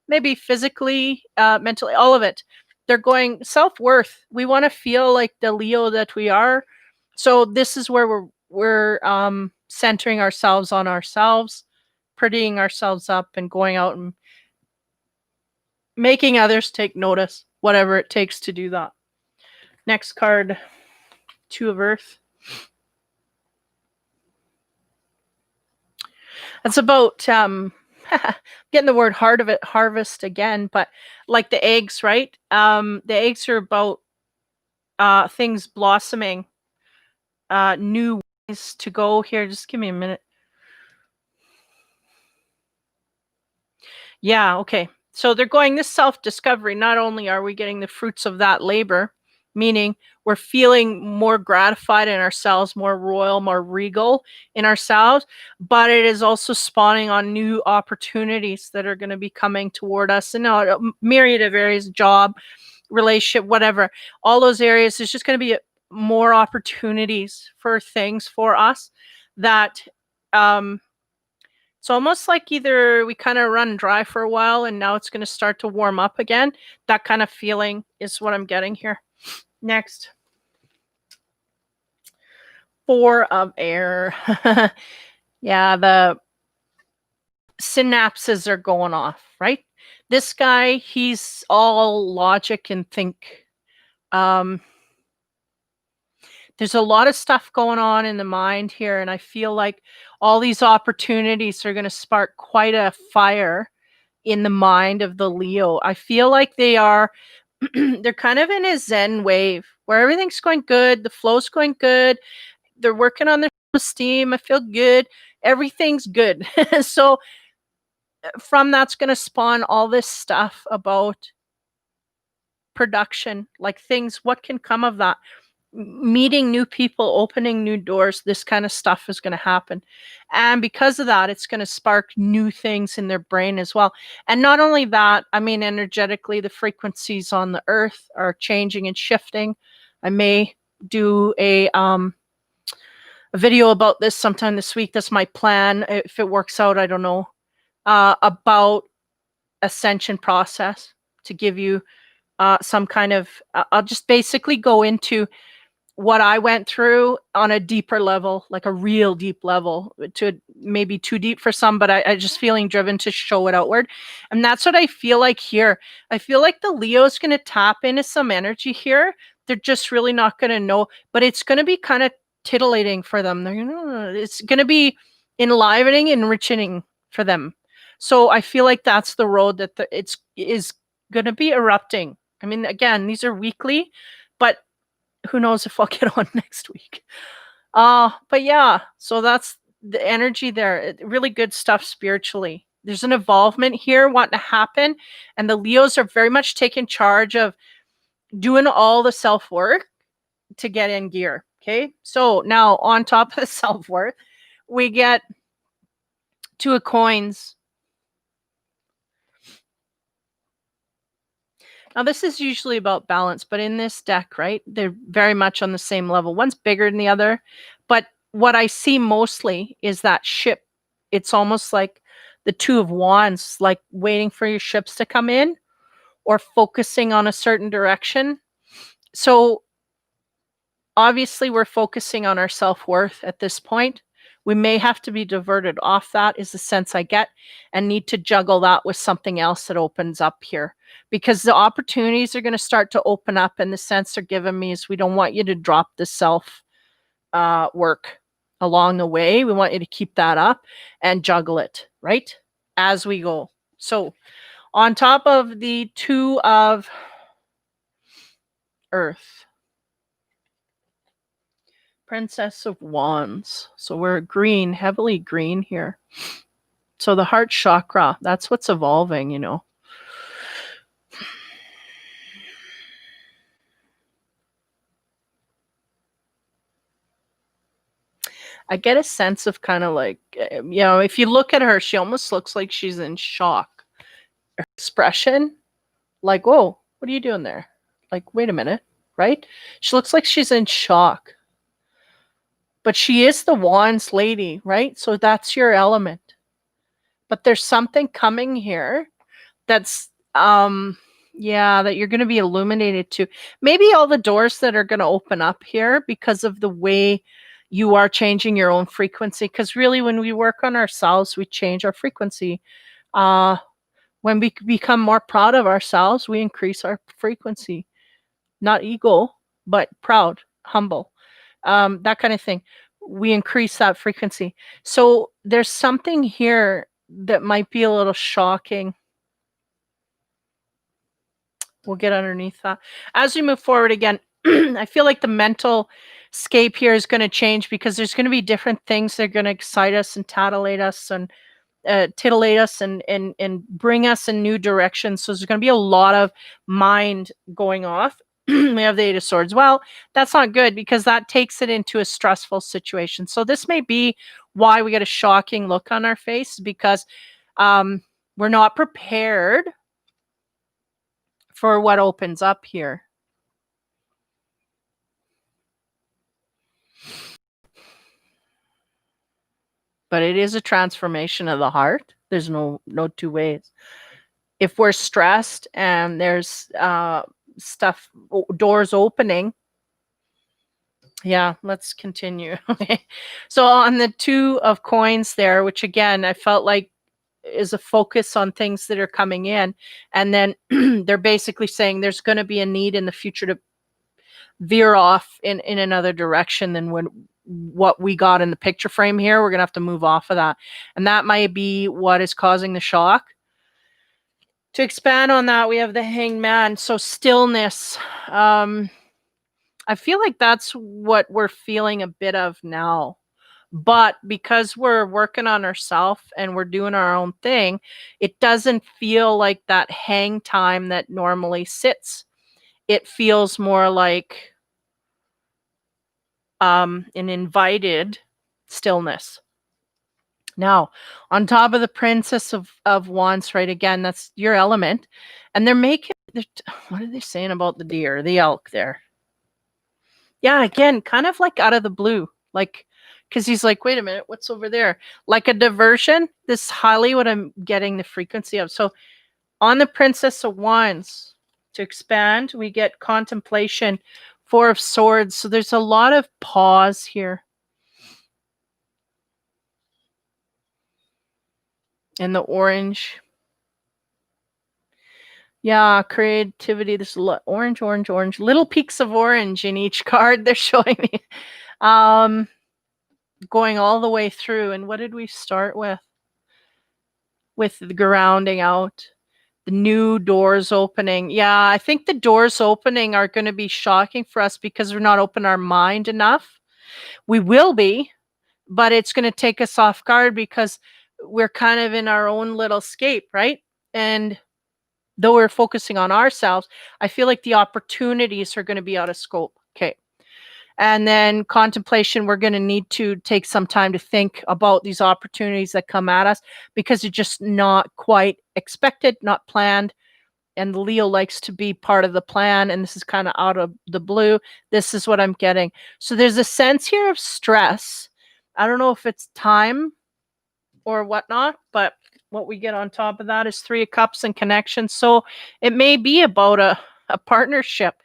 maybe physically, mentally, all of it. They're going self-worth. We want to feel like the Leo that we are. So this is where we're centering ourselves on ourselves, prettying ourselves up, and going out and making others take notice, whatever it takes to do that. Next card, 2 of Earth. That's about getting the word harvest again, but like the eggs, right? The eggs are about things blossoming, new ways to go here. Just give me a minute. Yeah, okay. So they're going this self-discovery. Not only are we getting the fruits of that labor, meaning we're feeling more gratified in ourselves, more royal, more regal in ourselves, but it is also spawning on new opportunities that are going to be coming toward us in a myriad of areas, job, relationship, whatever. All those areas, there's just going to be more opportunities for things for us that it's almost like either we kind of run dry for a while and now it's going to start to warm up again. That kind of feeling is what I'm getting here. Next. 4 of Air. Yeah, the synapses are going off, right? This guy, he's all logic and think. There's a lot of stuff going on in the mind here, and I feel like all these opportunities are going to spark quite a fire in the mind of the Leo. I feel like they're kind of in a Zen wave where everything's going good, the flow's going good, they're working on their esteem, I feel good, everything's good. So from that's going to spawn all this stuff about production, like things, what can come of that? Meeting new people, opening new doors, this kind of stuff is going to happen. And because of that, it's going to spark new things in their brain as well. And not only that, I mean, energetically, the frequencies on the earth are changing and shifting. I may do a video about this sometime this week. That's my plan. If it works out, I don't know, about ascension process, to give you some kind of, I'll just basically go into what I went through on a deeper level, like a real deep level, to maybe too deep for some, but I just feeling driven to show it outward. And that's what I feel like here. I feel like the Leo is going to tap into some energy here. They're just really not going to know, but it's going to be kind of titillating for them. They're, it's going to be enlivening, enriching for them. So I feel like that's the road that it's is going to be erupting. I mean, again, these are weekly, but who knows if I'll get on next week. But yeah, so that's the energy there. Really good stuff spiritually. There's an involvement here wanting to happen, and the Leos are very much taking charge of doing all the self-work to get in gear. Okay, so now on top of the self-worth, we get Two of Coins. Now, this is usually about balance, but in this deck, right, they're very much on the same level. One's bigger than the other, but what I see mostly is that ship. It's almost like the Two of Wands, like waiting for your ships to come in or focusing on a certain direction. So obviously, we're focusing on our self-worth at this point. We may have to be diverted off that, is the sense I get, and need to juggle that with something else that opens up here. Because the opportunities are going to start to open up, and the sense they're giving me is we don't want you to drop the self work along the way. We want you to keep that up and juggle it, right? As we go. So on top of the Two of Earth, Princess of Wands. So we're green, heavily green here. So the heart chakra, that's what's evolving, you know. I get a sense of kind of like, you know, if you look at her, she almost looks like she's in shock. Her expression, like, whoa, what are you doing there? Like, wait a minute, right? She looks like she's in shock. But she is the Wands lady, right? So that's your element. But there's something coming here that's yeah, that you're going to be illuminated to. Maybe all the doors that are going to open up here because of the way you are changing your own frequency, because really when we work on ourselves, we change our frequency. When we become more proud of ourselves, we increase our frequency. Not ego, but proud, humble, that kind of thing. We increase that frequency. So there's something here that might be a little shocking. We'll get underneath that. As we move forward again, I feel like the mental scape here is going to change because there's going to be different things that are going to excite us and titillate us and and bring us in new directions. So there's going to be a lot of mind going off. We have the Eight of Swords. Well, that's not good because that takes it into a stressful situation. So this may be why we get a shocking look on our face, because we're not prepared for what opens up here. But it is a transformation of the heart. There's no two ways. If we're stressed and there's stuff, doors opening. Yeah, let's continue. Okay. So on the Two of Coins there, which again, I felt like is a focus on things that are coming in. And then they're basically saying there's going to be a need in the future to veer off in another direction than what we got in the picture frame here. We're going to have to move off of that. And that might be what is causing the shock. To expand on that, we have the Hanged Man. So stillness. I feel like that's what we're feeling a bit of now. But because we're working on ourselves and we're doing our own thing, it doesn't feel like that hang time that normally sits. It feels more like an invited stillness. Now, on top of the Princess of Wands, right, again, that's your element. And they're making, what are they saying about the deer, the elk there? Yeah, again, kind of like out of the blue. Like, because he's like, wait a minute, what's over there? Like a diversion. This is highly what I'm getting the frequency of. So on the Princess of Wands, to expand, we get contemplation, Four of Swords. So there's a lot of pause here. And the orange. Yeah, creativity. There's a lot, orange, orange, orange. Little peaks of orange in each card they're showing me. Going all the way through. And what did we start with? with the grounding out, the new doors opening. Yeah, I think the doors opening are going to be shocking for us because we're not open our mind enough. We will be, but it's going to take us off guard because we're kind of in our own little scape, right? And though we're focusing on ourselves, I feel like the opportunities are going to be out of scope. Okay. And then contemplation, we're going to need to take some time to think about these opportunities that come at us because they're just not quite expected, not planned. And Leo likes to be part of the plan. And this is kind of out of the blue. This is what I'm getting. So there's a sense here of stress. I don't know if it's time or whatnot, but what we get on top of that is 3 of Cups and connection. So it may be about a partnership.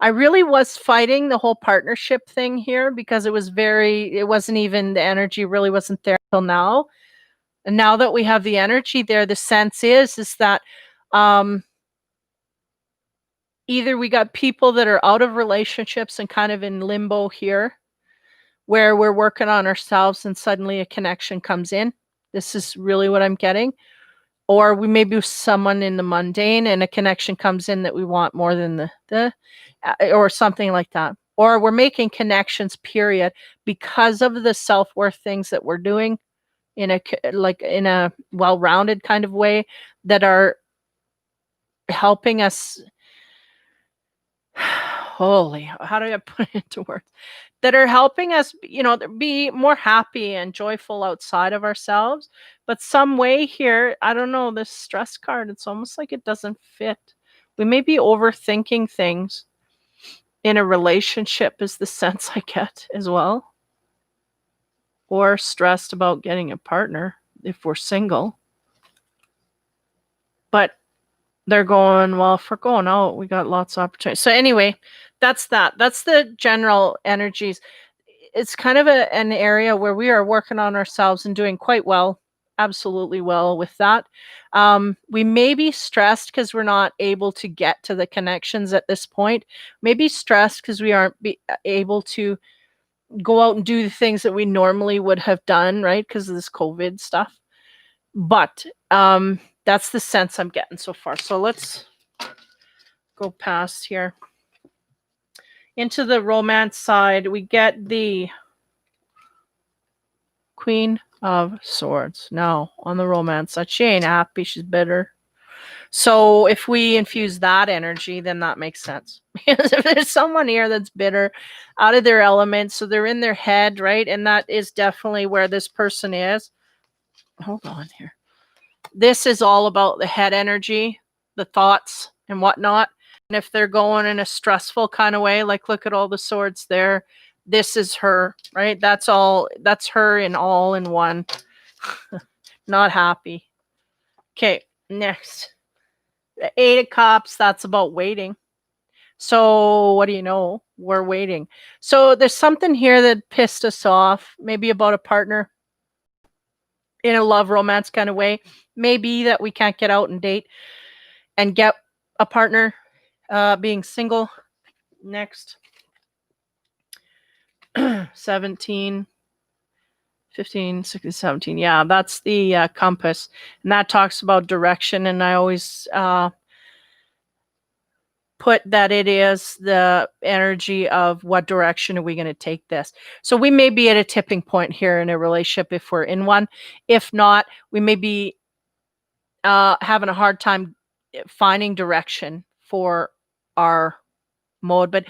I really was fighting the whole partnership thing here because it wasn't even, the energy really wasn't there till now. And now that we have the energy there, the sense is that either we got people that are out of relationships and kind of in limbo here, where we're working on ourselves and suddenly a connection comes in. This is really what I'm getting. Or we may be someone in the mundane and a connection comes in that we want more than or something like that. Or we're making connections, period, because of the self-worth things that we're doing in a well-rounded kind of way that are helping us. Holy, how do I put it into words? That are helping us, be more happy and joyful outside of ourselves. But some way here, I don't know, this stress card, it's almost like it doesn't fit. We may be overthinking things in a relationship is the sense I get as well. Or stressed about getting a partner if we're single. But they're going, well, if we're going out, we got lots of opportunities. So anyway, that's that. That's the general energies. It's kind of an area where we are working on ourselves and doing quite well, absolutely well with that. We may be stressed because we're not able to get to the connections at this point. Maybe stressed because we aren't able to go out and do the things that we normally would have done, right? Because of this COVID stuff. But that's the sense I'm getting so far. So let's go past here. Into the romance side, we get the Queen of Swords. Now, on the romance side, she ain't happy, she's bitter. So if we infuse that energy, then that makes sense. Because if there's someone here that's bitter, out of their element, so they're in their head, right? And that is definitely where this person is. Hold on here. This is all about the head energy, the thoughts and whatnot. And if they're going in a stressful kind of way, like look at all the swords there. This is her, right? That's her in all in one. Not happy. Okay, next. The 8 of Cups, that's about waiting. So what do you know? We're waiting. So there's something here that pissed us off, maybe about a partner in a love romance kind of way. Maybe that we can't get out and date and get a partner, being single. Next. 17, 15, 16, 17. Yeah, that's the compass. And that talks about direction. And I always put that it is the energy of what direction are we going to take this. So we may be at a tipping point here in a relationship if we're in one. If not, we may be having a hard time finding direction for our mode. But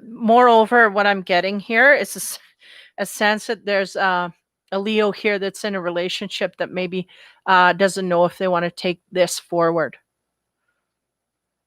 moreover, what I'm getting here is a sense that there's a Leo here that's in a relationship that maybe doesn't know if they want to take this forward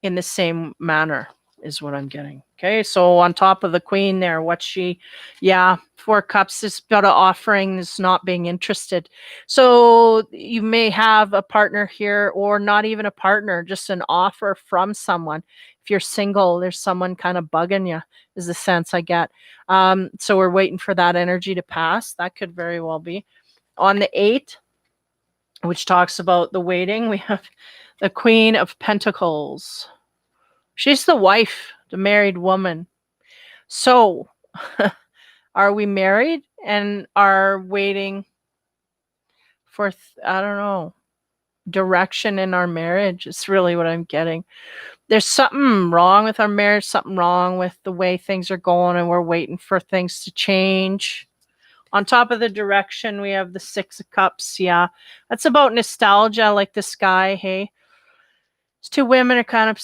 in the same manner is what I'm getting. Okay, so on top of the Queen there, 4 Cups is about an offering, is not being interested. So you may have a partner here, or not even a partner, just an offer from someone. If you're single, there's someone kind of bugging you, is the sense I get. So we're waiting for that energy to pass. That could very well be. On the 8, which talks about the waiting, we have the Queen of Pentacles. She's the wife, the married woman. So, are we married and are waiting for, I don't know, direction in our marriage. It's really what I'm getting. There's something wrong with our marriage, something wrong with the way things are going, and we're waiting for things to change. On top of the direction, we have the Six of Cups. Yeah, that's about nostalgia, like the sky. Hey, these two women are kind of,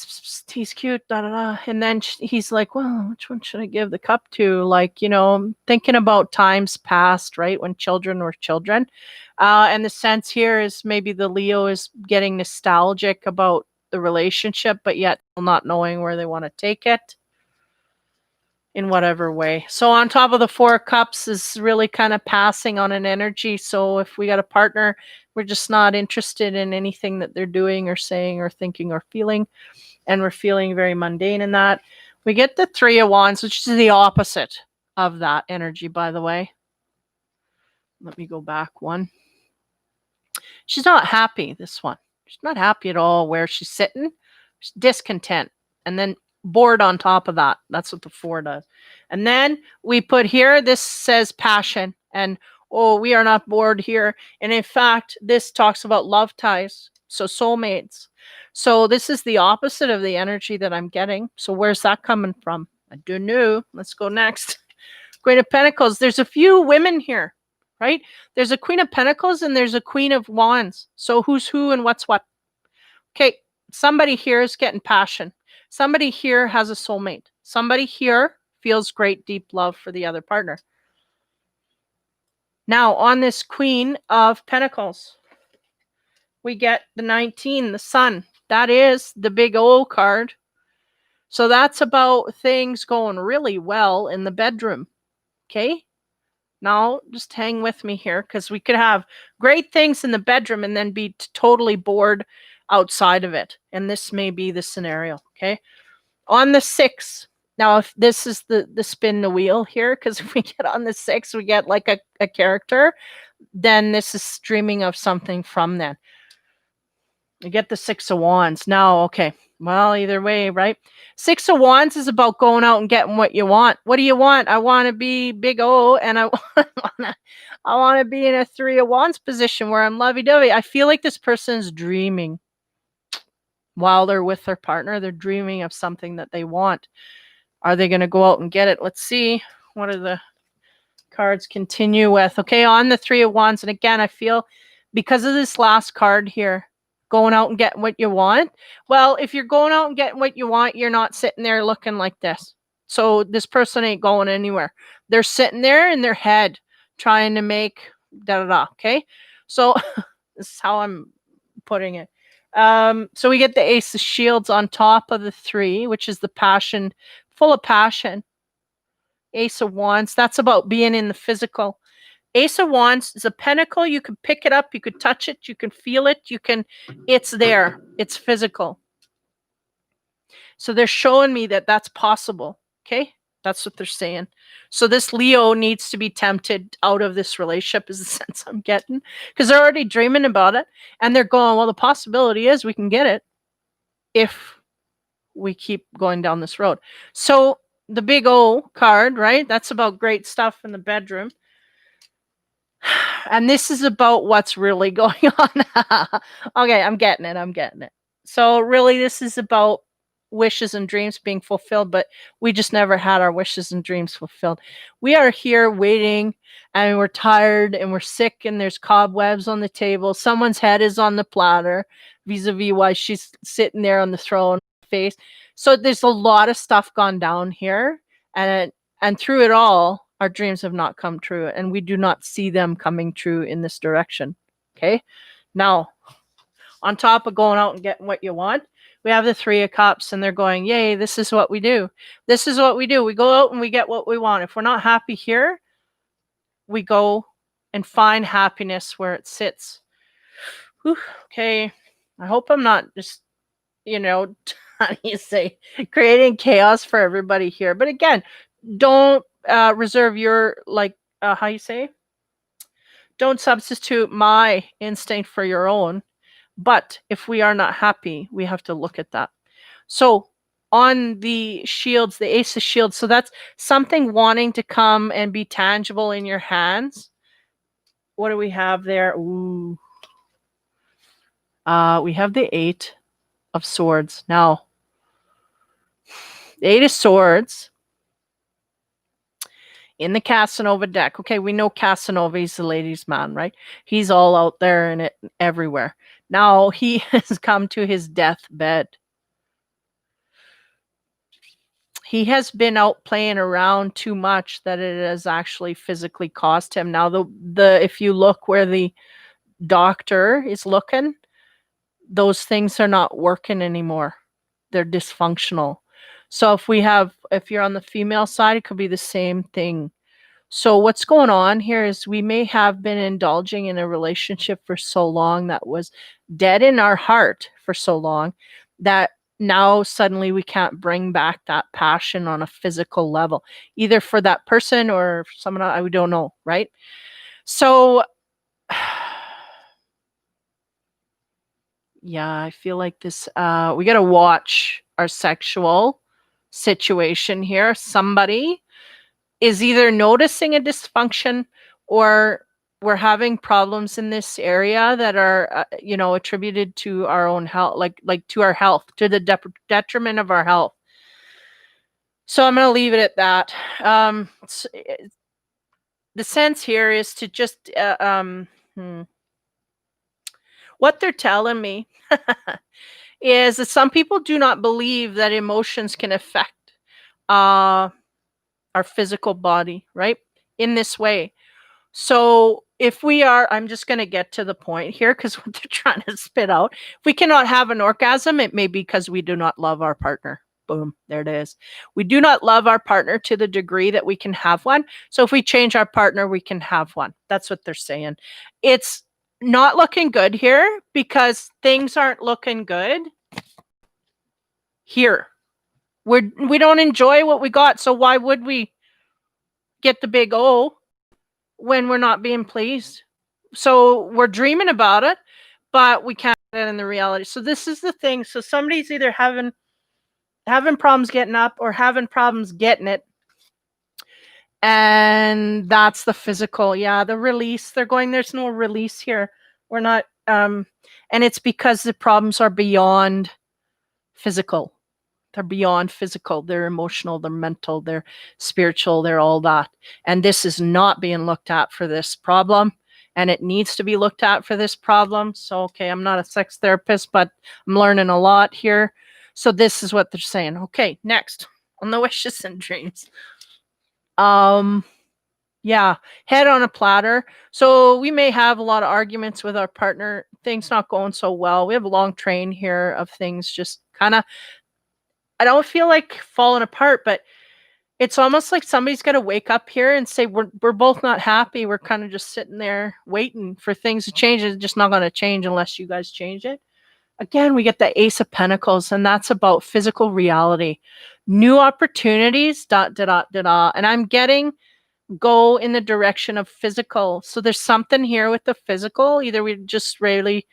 he's cute, da da da. And then he's like, well, which one should I give the cup to? Like, you know, thinking about times past, right? When children were children. And the sense here is maybe the Leo is getting nostalgic about the relationship, but yet not knowing where they want to take it in whatever way. So on top of the Four of Cups is really kind of passing on an energy. So if we got a partner, we're just not interested in anything that they're doing or saying or thinking or feeling. And we're feeling very mundane in that. We get the Three of Wands, which is the opposite of that energy, by the way. Let me go back one. She's not happy, this one. She's not happy at all where she's sitting. She's discontent. And then bored on top of that. That's what the Four does. And then we put here, this says passion. And, oh, we are not bored here. And in fact, this talks about love ties. So soulmates. So this is the opposite of the energy that I'm getting. So where's that coming from? I don't know. Let's go next. Queen of Pentacles. There's a few women here, right? There's a Queen of Pentacles and there's a Queen of Wands. So who's who and what's what? Okay, somebody here is getting passion. Somebody here has a soulmate. Somebody here feels great, deep love for the other partner. Now, on this Queen of Pentacles, we get the 19, the Sun. That is the big O card. So that's about things going really well in the bedroom. Okay? Now, just hang with me here because we could have great things in the bedroom and then be totally bored outside of it. And this may be the scenario. Okay? On the 6, now if this is the spin the wheel here, because if we get on the 6, we get like a character, then this is dreaming of something from then. You get the Six of Wands. Now, okay, well, either way, right? Six of Wands is about going out and getting what you want. What do you want? I want to be big O, and I want to be in a Three of Wands position where I'm lovey-dovey. I feel like this person's dreaming while they're with their partner. They're dreaming of something that they want. Are they going to go out and get it? Let's see. What are the cards continue with? Okay, on the Three of Wands. And again, I feel because of this last card here, going out and getting what you want. Well, if you're going out and getting what you want, you're not sitting there looking like this. So this person ain't going anywhere. They're sitting there in their head trying to make da-da-da, okay? So this is how I'm putting it. So we get the Ace of Shields on top of the 3, which is the passion, full of passion. Ace of Wands, that's about being in the physical. Ace of Wands is a pentacle. You can pick it up, you can touch it, you can feel it, it's there, it's physical. So they're showing me that that's possible, okay? That's what they're saying. So this Leo needs to be tempted out of this relationship is the sense I'm getting, because they're already dreaming about it, and they're going, well, the possibility is we can get it if we keep going down this road. So the big O card, right? That's about great stuff in the bedroom. And this is about what's really going on. Okay, I'm getting it. So really, this is about wishes and dreams being fulfilled, but we just never had our wishes and dreams fulfilled. We are here waiting, and we're tired, and we're sick, and there's cobwebs on the table. Someone's head is on the platter, vis-a-vis why she's sitting there on the throne face. So there's a lot of stuff gone down here, and through it all, our dreams have not come true, and we do not see them coming true in this direction. Okay? Now, on top of going out and getting what you want, we have the Three of Cups, and they're going, yay, this is what we do. This is what we do. We go out and we get what we want. If we're not happy here, we go and find happiness where it sits. Whew, okay. I hope I'm not just, how do you say, creating chaos for everybody here. But again, don't reserve your, how you say? Don't substitute my instinct for your own. But if we are not happy, we have to look at that. So on the shields, the Ace of Shields, so that's something wanting to come and be tangible in your hands. What do we have there? Ooh, We have the 8 of Swords. Now, the 8 of Swords in the Casanova deck. Okay, we know Casanova, he's the ladies' man, right? He's all out there and everywhere. Now he has come to his deathbed. He has been out playing around too much that it has actually physically cost him. Now, the if you look where the doctor is looking, those things are not working anymore. They're dysfunctional. So if you're on the female side, it could be the same thing. So what's going on here is we may have been indulging in a relationship for so long that was dead in our heart for so long that now suddenly we can't bring back that passion on a physical level, either for that person or someone else, we don't know, right? So yeah, I feel like this we got to watch our sexual situation here. Somebody is either noticing a dysfunction or we're having problems in this area that are attributed to our own health, like to our health, to the detriment of our health. So I'm going to leave it at that. The sense here is to just what they're telling me is that some people do not believe that emotions can affect our physical body, right? In this way. So if we are, I'm just going to get to the point here because what they're trying to spit out, if we cannot have an orgasm, it may be because we do not love our partner. Boom, there it is. We do not love our partner to the degree that we can have one. So if we change our partner, we can have one. That's what they're saying. It's not looking good here because things aren't looking good here. We don't enjoy what we got. So why would we get the big O when we're not being pleased? So we're dreaming about it, but we can't get it in the reality. So this is the thing. So somebody's either having problems getting up or having problems getting it. And that's the physical. Yeah, the release. They're going, there's no release here. We're not and it's because the problems are beyond physical. They're beyond physical. They're emotional, they're mental, they're spiritual, they're all that. And this is not being looked at for this problem. And it needs to be looked at for this problem. So, okay, I'm not a sex therapist, but I'm learning a lot here. So this is what they're saying. Okay, next on the wishes and dreams. Yeah, head on a platter. So we may have a lot of arguments with our partner, things not going so well. We have a long train here of things just kind of, I don't feel like falling apart, but it's almost like somebody's got to wake up here and say, we're both not happy. We're kind of just sitting there waiting for things to change. It's just not going to change unless you guys change it. Again, we get the Ace of Pentacles, and that's about physical reality, new opportunities, ... And I'm getting go in the direction of physical. So there's something here with the physical. Either we're just really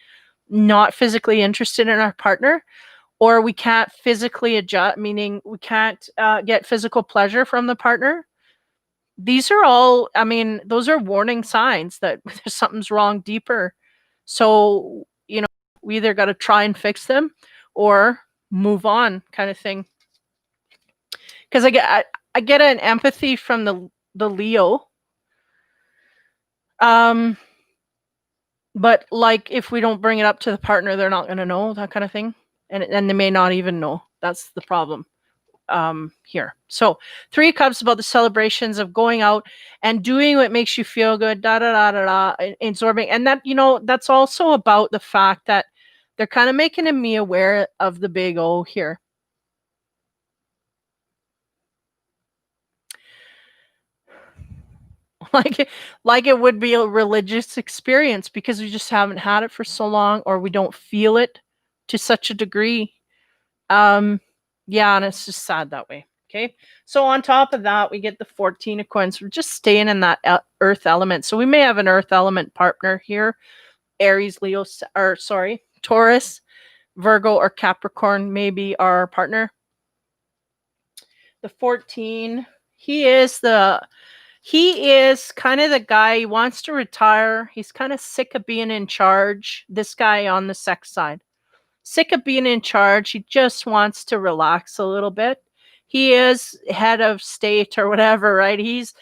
not physically interested in our partner, or we can't physically adjust, meaning we can't get physical pleasure from the partner. These are all, I mean, those are warning signs that something's wrong deeper. So, we either got to try and fix them or move on, kind of thing. Because I get an empathy from the Leo. But like if we don't bring it up to the partner, they're not going to know, that kind of thing. And they may not even know. That's the problem here. So 3 of Cups about the celebrations of going out and doing what makes you feel good, absorbing. And that, that's also about the fact that they're kind of making me aware of the big O here. Like it would be a religious experience because we just haven't had it for so long, or we don't feel it to such a degree. Yeah, and it's just sad that way. Okay, so on top of that, we get the 14 of Coins. We're just staying in that earth element. So we may have an earth element partner here. Aries, Leo, or sorry, Taurus, Virgo, or Capricorn may be our partner. The 14, he is the He is kind of the guy, he wants to retire. He's kind of sick of being in charge. This guy on the sex side. Sick of being in charge. He just wants to relax a little bit. He is head of state or whatever, right? He's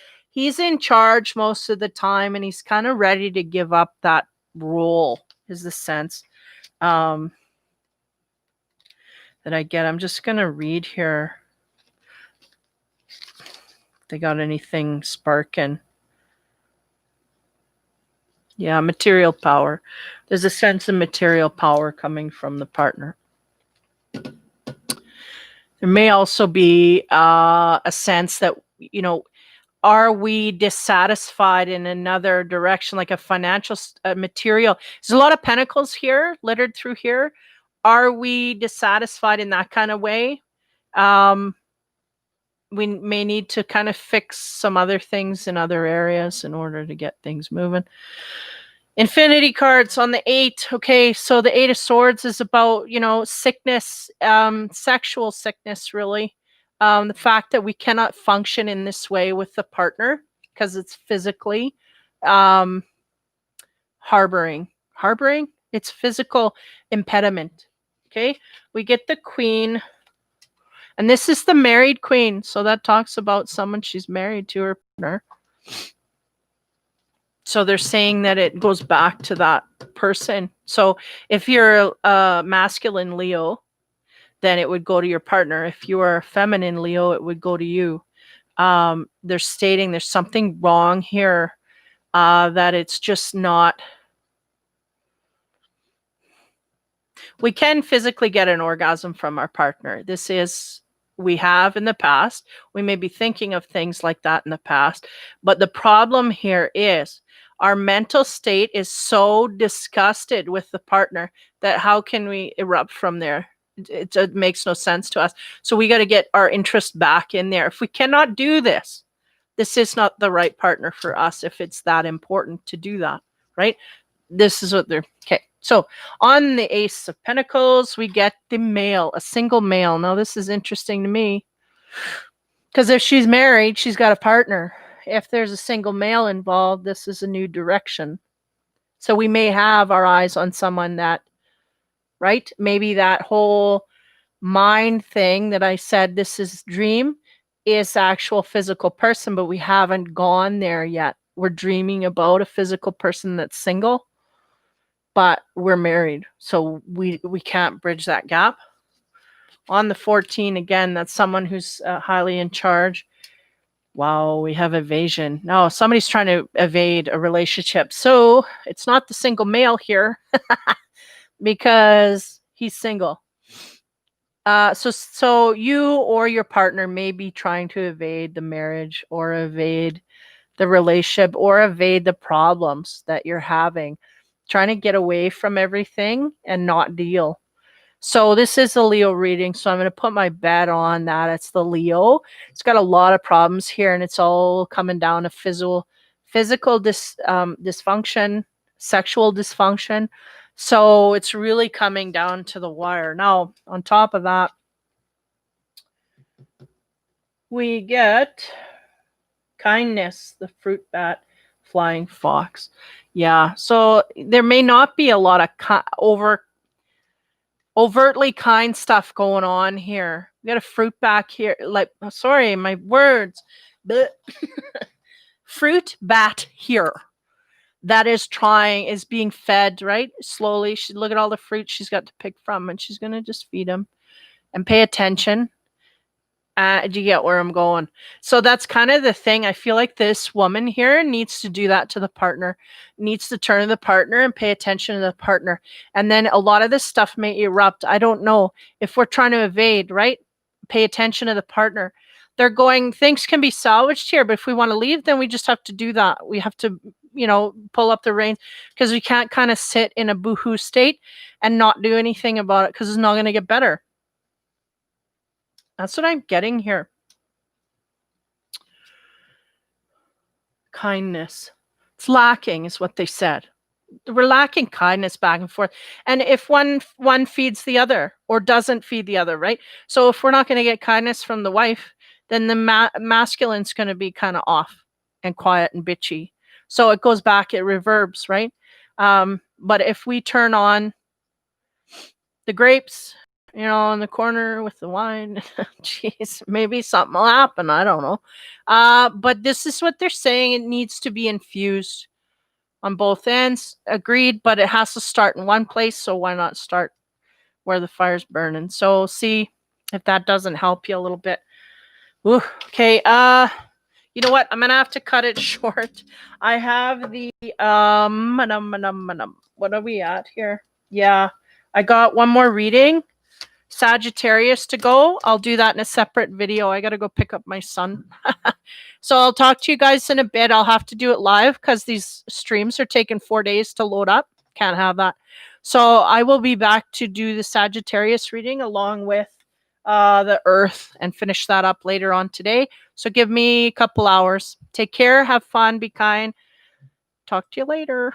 in charge most of the time, and he's kind of ready to give up that role, is the sense that I get. I'm just going to read here. If they got anything sparking. Yeah, material power. There's a sense of material power coming from the partner. There may also be a sense that, are we dissatisfied in another direction, like a financial material? There's a lot of pentacles here, littered through here. Are we dissatisfied in that kind of way? We may need to kind of fix some other things in other areas in order to get things moving. Infinity cards on the 8. Okay, so the 8 of Swords is about, sickness, sexual sickness, really. The fact that we cannot function in this way with the partner because it's physically harboring. It's physical impediment. Okay, we get the Queen. And this is the married Queen. So that talks about someone she's married to, her partner. So they're saying that it goes back to that person. So if you're a masculine Leo, then it would go to your partner. If you are a feminine Leo, it would go to you. They're stating there's something wrong here, that it's just not. We can physically get an orgasm from our partner. We have in the past. We may be thinking of things like that in the past. But the problem here is our mental state is so disgusted with the partner that how can we erupt from there? It makes no sense to us. So we got to get our interest back in there. If we cannot do this, this is not the right partner for us if it's that important to do that, right? This is what they're... Okay. So on the Ace of Pentacles, we get the male, a single male. Now this is interesting to me because if she's married, she's got a partner. If there's a single male involved, this is a new direction. So we may have our eyes on someone that, right? Maybe that whole mind thing that I said, this is dream, is actual physical person, but we haven't gone there yet. We're dreaming about a physical person that's single, but we're married, so we can't bridge that gap. On the 14, again, that's someone who's highly in charge. Wow, we have evasion. No, somebody's trying to evade a relationship. So it's not the single male here because he's single. So you or your partner may be trying to evade the marriage or evade the relationship or evade the problems that you're having, trying to get away from everything and not deal. So this is a Leo reading, so I'm going to put my bet on that it's the Leo. It's got a lot of problems here, and it's all coming down to physical dysfunction, sexual dysfunction. So it's really coming down to the wire. Now, on top of that, we get kindness, the fruit bat, flying fox. Yeah, so there may not be a lot of overtly kind stuff going on here. We got a fruit back here. Like, sorry, my words. Fruit bat here. That is being fed, right? Slowly. Look at all the fruit she's got to pick from, and she's going to just feed them and pay attention. Do you get where I'm going? So that's kind of the thing. I feel like this woman here needs to do that to the partner, needs to turn to the partner and pay attention to the partner. And then a lot of this stuff may erupt. I don't know if we're trying to evade, right? Pay attention to the partner. They're going, things can be salvaged here, but if we want to leave, then we just have to do that. We have to, pull up the reins because we can't kind of sit in a boohoo state and not do anything about it because it's not going to get better. That's what I'm getting here. Kindness. It's lacking, is what they said. We're lacking kindness back and forth. And if one feeds the other or doesn't feed the other, right? So if we're not going to get kindness from the wife, then the masculine's going to be kind of off. and quiet and bitchy. So it goes back, it reverbs, right? But if we turn on the grapes, you know, in the corner with the wine, jeez, maybe something will happen. I don't know. But this is what they're saying. It needs to be infused on both ends. Agreed, but it has to start in one place. So why not start where the fire's burning? So see if that doesn't help you a little bit. Ooh, okay. You know what? I'm gonna have to cut it short. I have the what are we at here? Yeah, I got one more reading, Sagittarius, to go. I'll do that in a separate video. I gotta go pick up my son. So I'll talk to you guys in a bit. I'll have to do it live because these streams are taking 4 days to load up. Can't have that. So I will be back to do the Sagittarius reading along with the Earth and finish that up later on today. So give me a couple hours. Take care. Have fun. Be kind. Talk to you later.